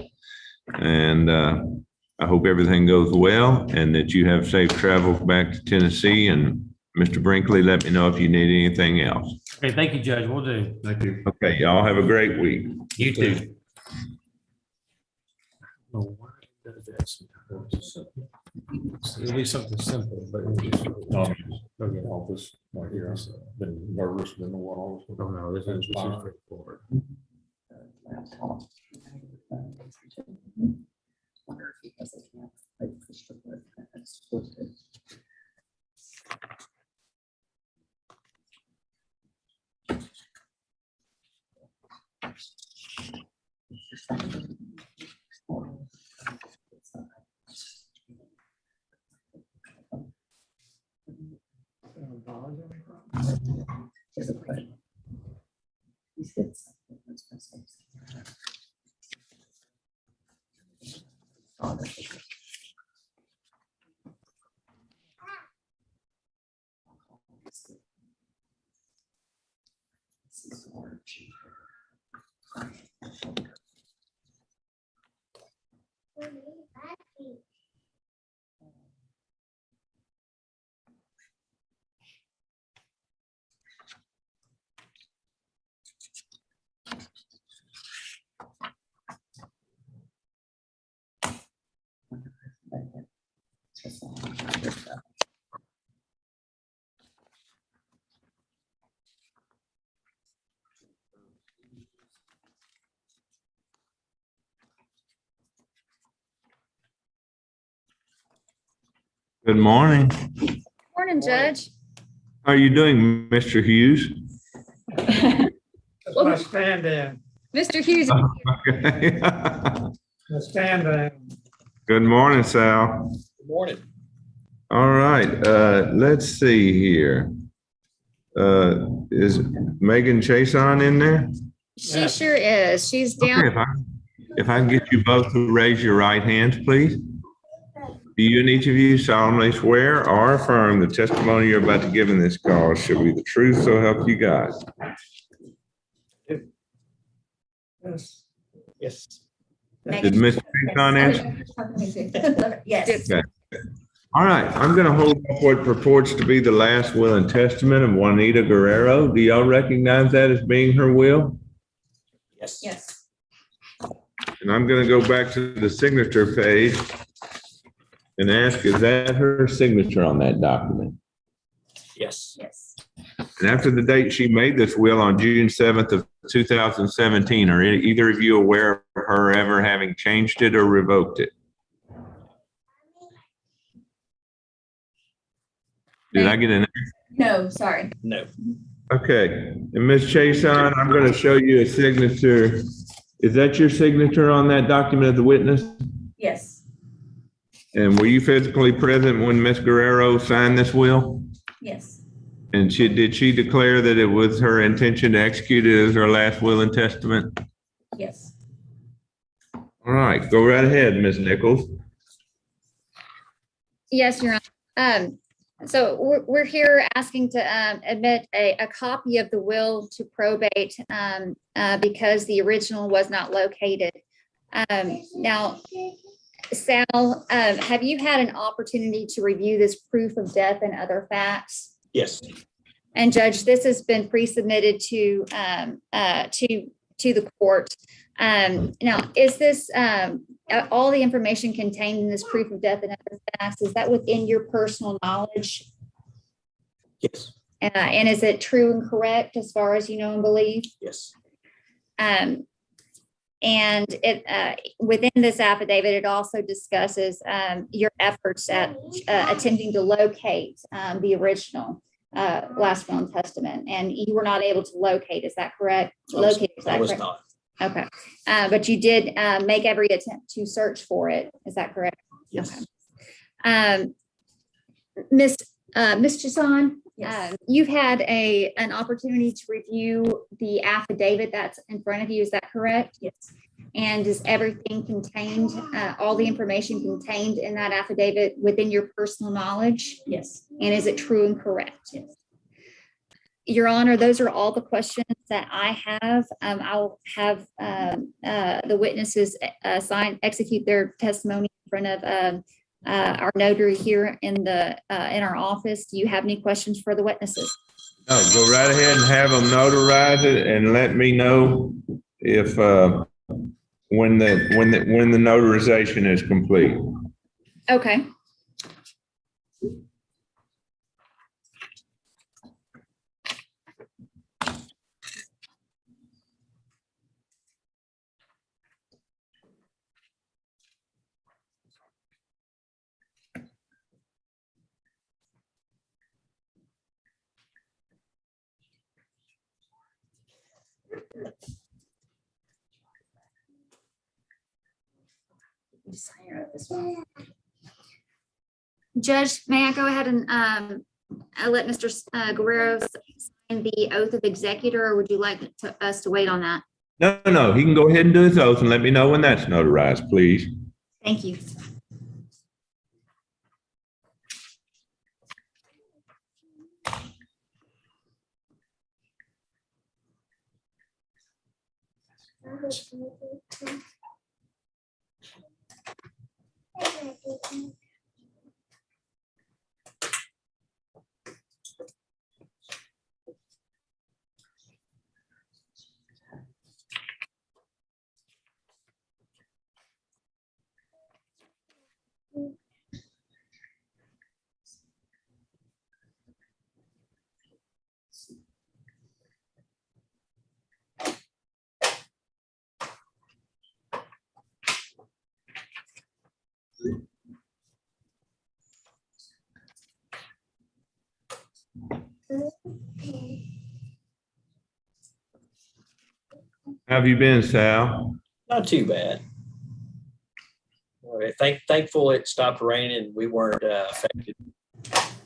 And I hope everything goes well and that you have safe travels back to Tennessee. And Mr. Brinkley, let me know if you need anything else. Okay, thank you, Judge. We'll do. Thank you. Okay, y'all have a great week. You too. It'll be something simple, but it'll just. Okay, all this right here, I've been nervous, didn't know what all was. Oh, no, this is straightforward. There's a question. He said something. That's what I'm saying. Oh, that's it. This is orange. Good morning. Morning, Judge. How are you doing, Mr. Hughes? That's my stand-in. Mr. Hughes, Okay. The stand-in. Good morning, Sal. Good morning. All right, let's see here. Is Megan Chason in there? she sure is. She's down. Okay, if I can get you both to raise your right hands, please. Do you and each of you solemnly swear or affirm the testimony you're about to give in this call shall be the truth, so help you God? Yes. Yes. Did Mr. Chason answer? Yes. Okay. All right, I'm going to hold up what purports to be the last will and testament of Juanita Guerrero. Do y'all recognize that as being her will? Yes. Yes. And I'm going to go back to the signature page and ask, is that her signature on that document? Yes. Yes. And after the date she made this will on June 7th of 2017, are either of you aware of her ever having changed it or revoked it? Did I get an? No, sorry. No. Okay, and Ms. Chason, I'm going to show you a signature. Is that your signature on that document of the witness? Yes. And were you physically present when Ms. Guerrero signed this will? Yes. And did she declare that it was her intention to execute it as her last will and testament? Yes. All right, go right ahead, Ms. Nichols. Yes, Your Honor. So we're here asking to admit a copy of the will to probate because the original was not located. Now, Sal, have you had an opportunity to review this proof of death and other facts? Yes. And Judge, this has been pre-submitted to the court. Now, is this all the information contained in this proof of death and other facts? Is that within your personal knowledge? Yes. And is it true and correct as far as you know and believe? Yes. And it within this affidavit, it also discusses your efforts at attempting to locate the original last will and testament, and you were not able to locate. Is that correct? I was not. Okay, but you did make every attempt to search for it. Is that correct? Yes. Okay. Ms. Chason, you've had an opportunity to review the affidavit that's in front of you. Is that correct? Yes. And is everything contained, all the information contained in that affidavit within your personal knowledge? Yes. And is it true and correct? Yes. Your Honor, those are all the questions that I have. I'll have the witnesses execute their testimony in front of our notary here in our office. Do you have any questions for the witnesses? No, go right ahead and have them notarize it and let me know if when the notarization is complete. Okay. Judge, may I go ahead and let Mr. Guerrero sign the oath of executor, or would you like us to wait on that? No, he can go ahead and do his oath and let me know when that's notarized, please. Thank you. How have you been, Sal? Not too bad. All right, thankful it stopped raining. We weren't affected.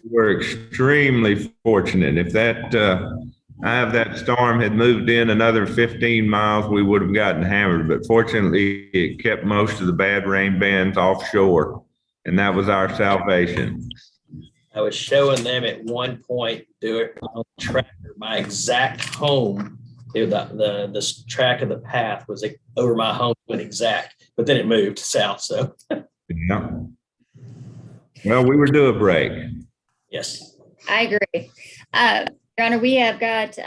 We're extremely fortunate. If that storm had moved in another 15 miles, we would have gotten hammered. But fortunately, it kept most of the bad rain bands offshore, and that was our salvation. I was showing them at one point, do it on the tractor, my exact home. The track of the path was over my home, went exact, but then it moved south. So, yeah. Well, we were due a break. Yes. I agree. Your Honor, we have got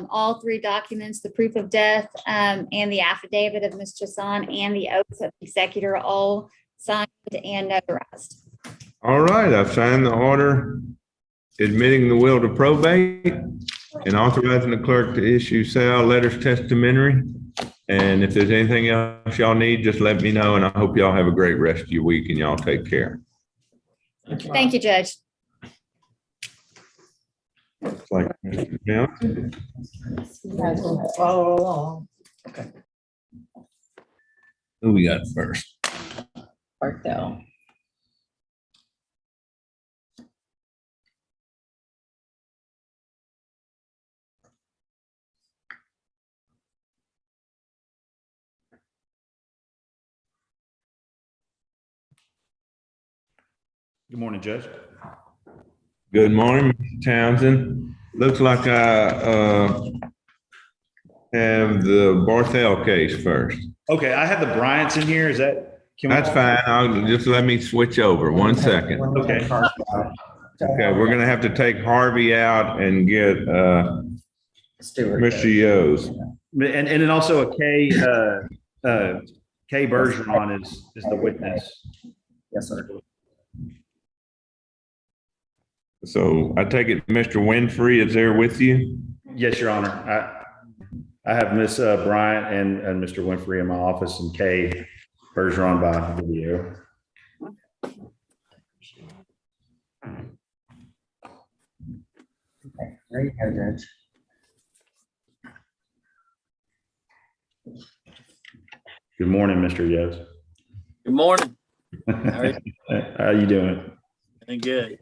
all three documents, the proof of death and the affidavit of Ms. Chasson and the oath of executor, all signed and notarized. All right, I've signed the order admitting the will to probate and authorizing the clerk to issue Sal letters testamentary. And if there's anything else y'all need, just let me know. And I hope y'all have a great rest of your week and y'all take care. Thank you, Judge. Looks like Mr. Johnson. You guys will follow along. Okay. Who we got first? Barthel. Good morning, Judge. Good morning, Mr. Townsend. Looks like I have the Barthel case first. Okay, I have the Bryants in here. Is that? That's fine. I'll just let me switch over. 1 second. Okay. Okay, we're gonna have to take Harvey out and get Mr. Yo's. And then also a Kay Bergeron is the witness. Yes, sir. So I take it Mr. Winfrey is there with you? Yes, Your Honor. I have Miss Bryant and Mr. Winfrey in my office and Kay Bergeron by video. Okay, there you go, Judge. Good morning, Mr. Yes. Good morning. How you doing? Doing good.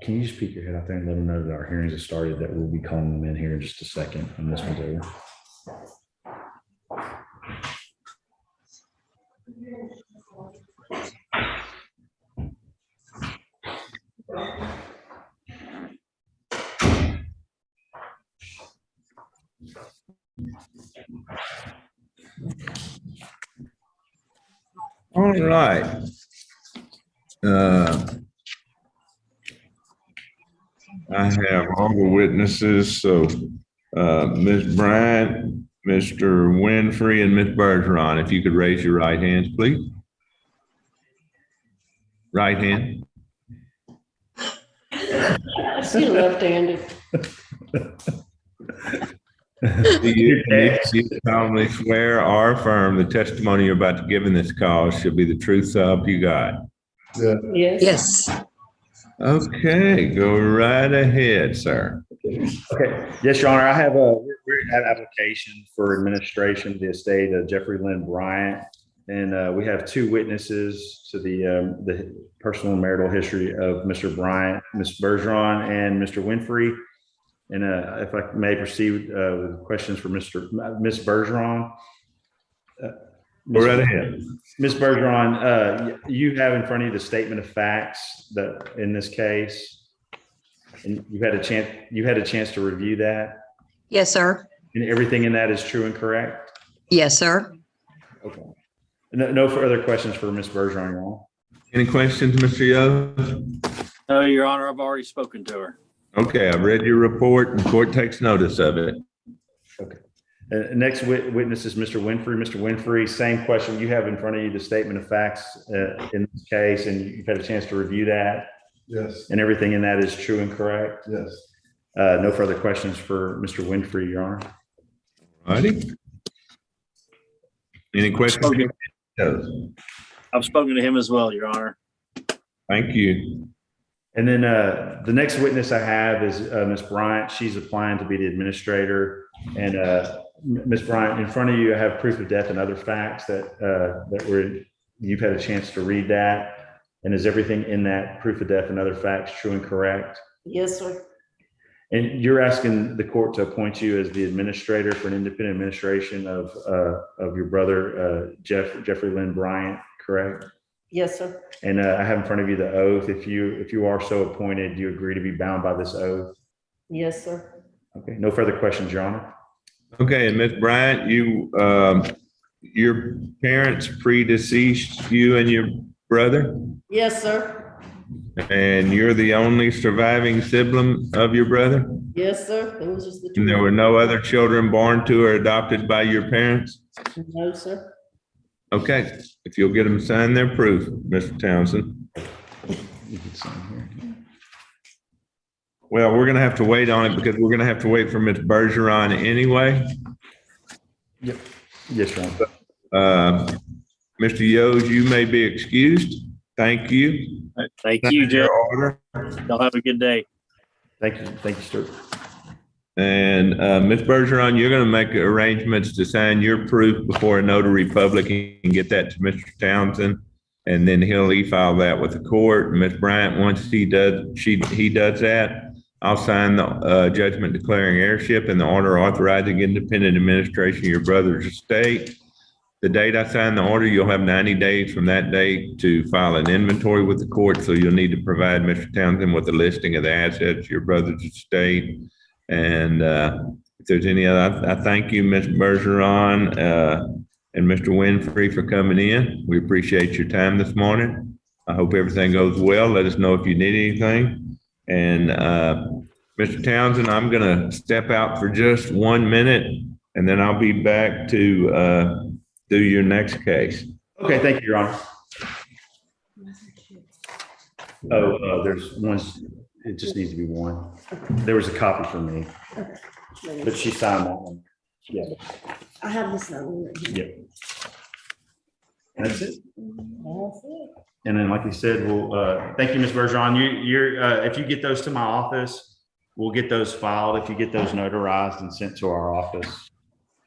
Can you just peek your head out there and let them know that our hearings have started, that we'll be calling them in here in just a second when this one's over? All right. I have all the witnesses, so Ms. Bryant, Mr. Winfrey, and Ms. Bergeron, if you could raise your right hands, please. Right hand. She left-handed. Do you solemnly swear or affirm the testimony you're about to give in this call shall be the truth, so help you God? Yes. Yes. Okay, go right ahead, sir. Okay, yes, Your Honor, I have an application for administration of the estate of Jeffrey Lynn Bryant. And we have two witnesses to the personal and marital history of Mr. Bryant, Ms. Bergeron and Mr. Winfrey. And if I may proceed with questions for Ms. Bergeron. Go right ahead. Ms. Bergeron, you have in front of you the statement of facts that in this case, and you had a chance to review that, Yes, sir. and everything in that is true and correct? Yes, sir. Okay. No further questions for Ms. Bergeron, Your Honor. Any questions, Mr. Yo? No, Your Honor, I've already spoken to her. Okay, I've read your report and court takes notice of it. Okay. Next witness is Mr. Winfrey. Mr. Winfrey, same question. You have in front of you the statement of facts in this case, and you've had a chance to review that. Yes. And everything in that is true and correct? Yes. No further questions for Mr. Winfrey, Your Honor. All righty. Any questions? I've spoken to him as well, Your Honor. Thank you. And then the next witness I have is Ms. Bryant. She's applying to be the administrator. And Ms. Bryant, in front of you, I have proof of death and other facts that you've had a chance to read that. And is everything in that proof of death and other facts true and correct? Yes, sir. And you're asking the court to appoint you as the administrator for an independent administration of your brother, Jeffrey Lynn Bryant, correct? Yes, sir. And I have in front of you the oath. If you are so appointed, do you agree to be bound by this oath? Yes, sir. Okay, no further questions, Your Honor. Okay, and Ms. Bryant, your parents predeceased you and your brother? Yes, sir. And you're the only surviving sibling of your brother? Yes, sir. It was just the two. And there were no other children born to or adopted by your parents? No, sir. Okay, if you'll get them to sign their proof, Mr. Townsend. You can sign here. Well, we're gonna have to wait on it because we're gonna have to wait for Ms. Bergeron anyway. Yep. Yes, Your Honor. Mr. Yos, you may be excused. Thank you. Thank you, Judge. Order. Y'all have a good day. Thank you, Stuart. And Ms. Bergeron, you're going to make arrangements to sign your proof before a notary public and get that to Mr. Townsend, and then he'll e-file that with the court. Ms. Bryant, once he does that, I'll sign the judgment declaring heirship and the order authorizing independent administration of your brother's estate. The date I sign the order, you'll have 90 days from that date to file an inventory with the court. So you'll need to provide Mr. Townsend with a listing of the assets of your brother's estate. And if there's any other, I thank you, Ms. Bergeron and Mr. Winfrey for coming in. We appreciate your time this morning. I hope everything goes well. Let us know if you need anything. And Mr. Townsend, I'm going to step out for just 1 minute, and then I'll be back to do your next case. Okay, thank you, Your Honor. There's one. It just needs to be one. There was a copy for me, but she signed that one. Yeah. I have this one. Yeah. That's it. That's it. And then, like you said, we'll thank you, Ms. Bergeron. You're if you get those to my office, we'll get those filed. If you get those notarized and sent to our office.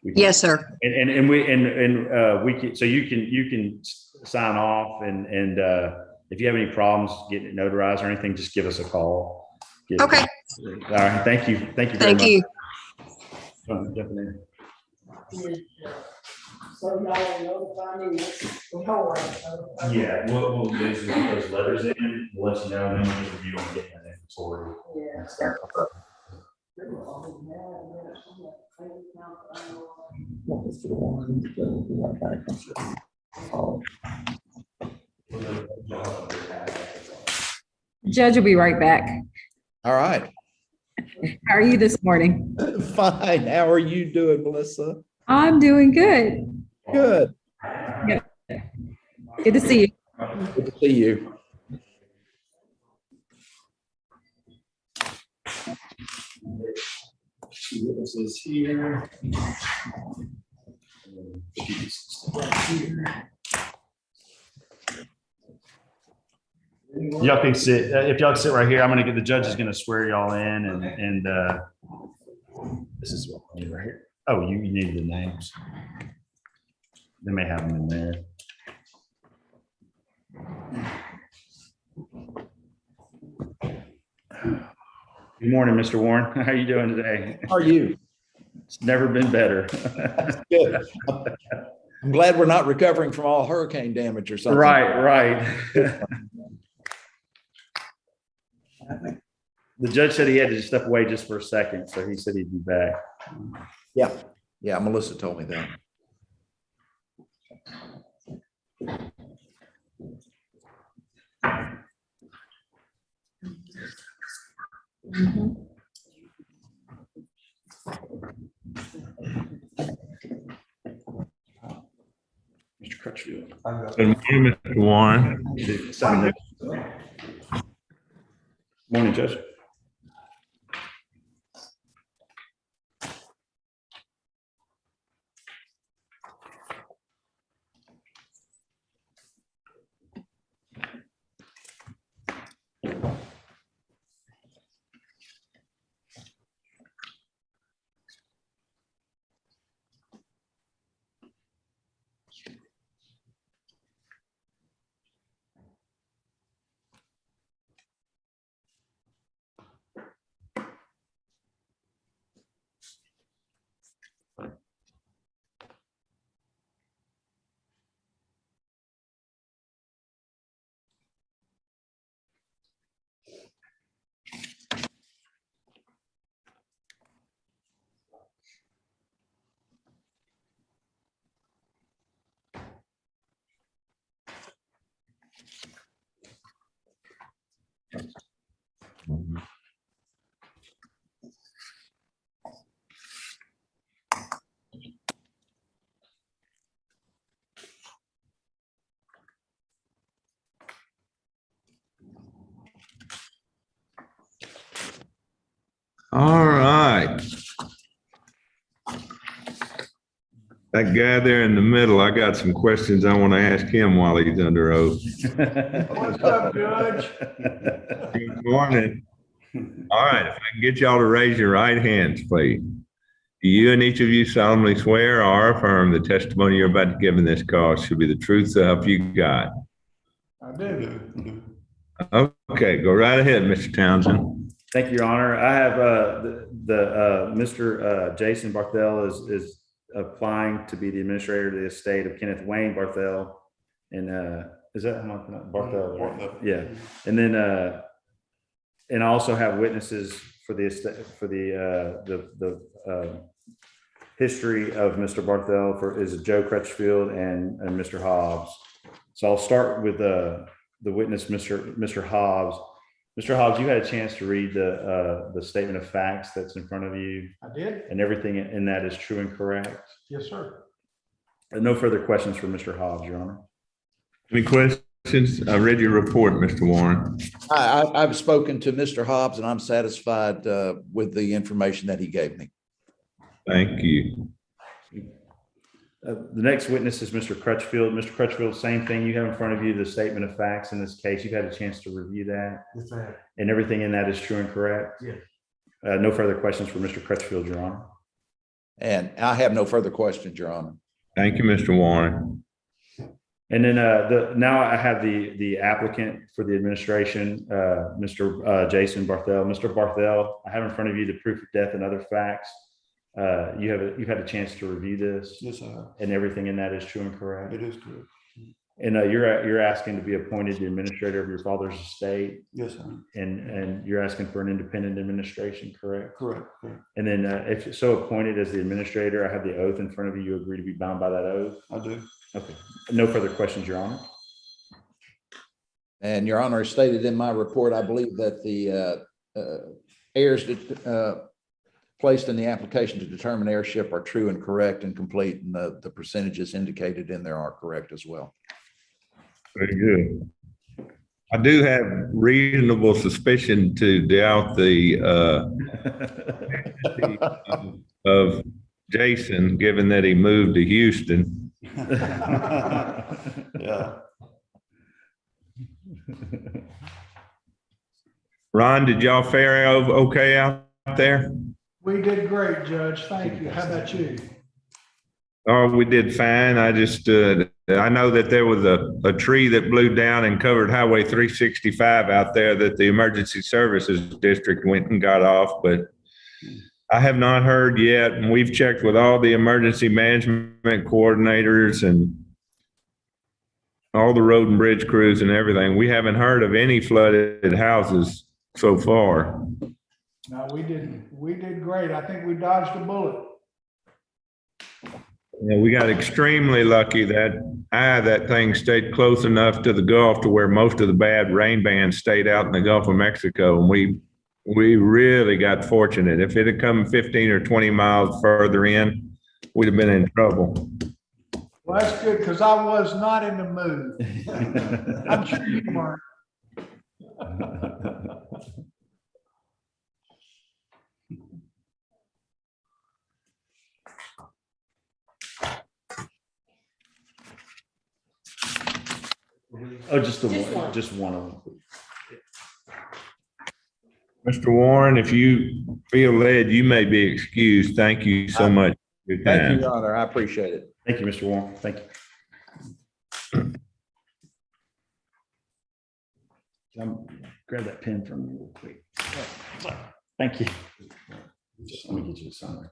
Yes, sir. And we can, so you can sign off and if you have any problems getting it notarized or anything, just give us a call. Okay. All right. Thank you. Thank you. Thank you. Jumping in. So y'all notify me next. Yeah, we'll basically put those letters in, we'll let you know, and then we'll review and get that inventory. Yeah. Judge will be right back. All right. How are you this morning? Fine. How are you doing, Melissa? I'm doing good. Good. Good to see you. Good to see you. Witnesses here. Y'all can sit, if y'all sit right here, I'm gonna get, the judge is gonna swear y'all in and this is what we need right here. Oh, you need the names. They may have them in there. Good morning, Mr. Warren. How are you doing today? How are you? It's never been better. Good. I'm glad we're not recovering from all hurricane damage or something. Right. The judge said he had to just step away just for a second, so he said he'd be back. Yeah. Yeah, Melissa told me that. Mr. Crutchfield. Good morning, Mr. Warren. Morning, Judge. All right. That guy there in the middle, I got some questions I want to ask him while he's under oath. What's up, Judge? Good morning. All right, if I can get y'all to raise your right hands, please. Do you and each of you solemnly swear or affirm the testimony you're about to give in this call should be the truth so help you God? I do. Okay, go right ahead, Mr. Townsend. Thank you, Your Honor. I have Mr. Jason Barthel is applying to be the administrator of the estate of Kenneth Wayne Barthel. And is that how I pronounce Barthel? Barthel. Yeah. And then and I also have witnesses for the estate, for the history of Mr. Barthel is Joe Crutchfield and Mr. Hobbs. So I'll start with the witness, Mr. Hobbs. Mr. Hobbs, you had a chance to read the statement of facts that's in front of you. I did. And everything in that is true and correct. Yes, sir. And no further questions for Mr. Hobbs, Your Honor. Any questions? I read your report, Mr. Warren. I've spoken to Mr. Hobbs and I'm satisfied with the information that he gave me. Thank you. The next witness is Mr. Crutchfield. Mr. Crutchfield, same thing. You have in front of you the statement of facts in this case. You've had a chance to review that. Yes, I have. And everything in that is true and correct? Yes. No further questions for Mr. Crutchfield, Your Honor. And I have no further questions, Your Honor. Thank you, Mr. Warren. And then now I have the applicant for the administration, Mr. Jason Barthel. Mr. Barthel, I have in front of you the proof of death and other facts. You've had a chance to review this. Yes, I have. And everything in that is true and correct. It is correct. And you're asking to be appointed the administrator of your father's estate. Yes, sir. And you're asking for an independent administration, correct? Correct. Correct. And then if so appointed as the administrator, I have the oath in front of you. You agree to be bound by that oath? I do. Okay. No further questions, Your Honor. And Your Honor, as stated in my report, I believe that errors that, placed in the application to determine heirship are true and correct and complete, and the percentages indicated in there are correct as well. Very good. I do have reasonable suspicion to doubt the of Jason, given that he moved to Houston. Yeah. Ron, did y'all fare okay out there? We did great, Judge. Thank you. How about you? Oh, we did fine. I just, I know that there was a tree that blew down and covered Highway 365 out there that the Emergency Services District went and got off, but I have not heard yet. And we've checked with all the emergency management coordinators and all the road and bridge crews and everything. We haven't heard of any flooded houses so far. No, we did great. I think we dodged a bullet. Yeah, we got extremely lucky that that thing stayed close enough to the Gulf to where most of the bad rain bands stayed out in the Gulf of Mexico. And we really got fortunate. If it had come 15 or 20 miles further in, we'd have been in trouble. Well, that's good, because I was not in the mood. I'm sure you weren't. Oh, just one of them. Mr. Warren, if you feel led, you may be excused. Thank you so much for your Thank you, time. Your Honor. I appreciate it. Thank you, Mr. Warren. Thank you. Grab that pen from me real quick. Thank you. Just let me get you the sign.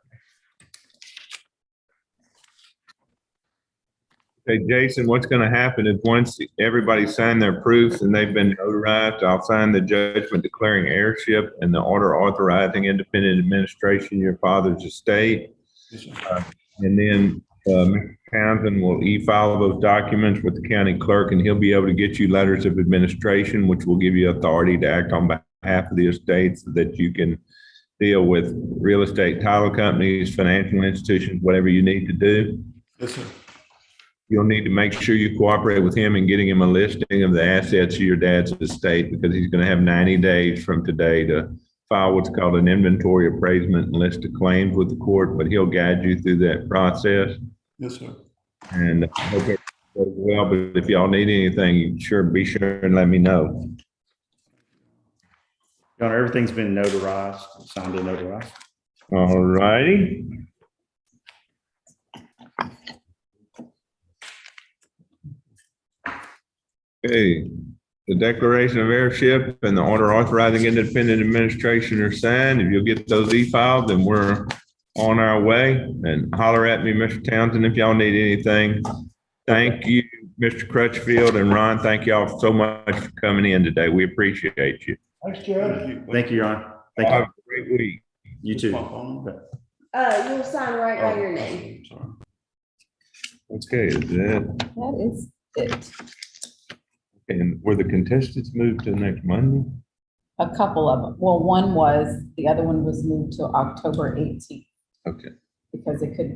Okay, Jason, what's going to happen is once everybody signed their proofs and they've been notarized, I'll sign the judgment declaring heirship and the order authorizing independent administration of your father's estate. And then Mr. Townsend will e-file those documents with the county clerk, and he'll be able to get you letters of administration, which will give you authority to act on behalf of the estate so that you can deal with real estate title companies, financial institutions, whatever you need to do. Yes, sir. You'll need to make sure you cooperate with him in getting him a listing of the assets of your dad's estate, because he's going to have 90 days from today to file what's called an inventory appraisement and list of claims with the court, but he'll guide you through that process. Yes, sir. And I hope it goes well, but if y'all need anything, be sure and let me know. Your Honor, everything's been notarized, signed and notarized. All righty. Okay, the declaration of heirship and the order authorizing independent administration are signed. If you'll get those e-filed, then we're on our way. And holler at me, Mr. Townsend, if y'all need anything. Thank you, Mr. Crutchfield and Ron. Thank y'all so much for coming in today. We appreciate you. Thanks, Judge. Thank you, Your Honor. Thank you. Have a great week. You too. You'll sign right by your name. Okay, is that, That is it. and were the contestants moved to next Monday? A couple of them. Well, one was, the other one was moved to October 18th Okay. because it couldn't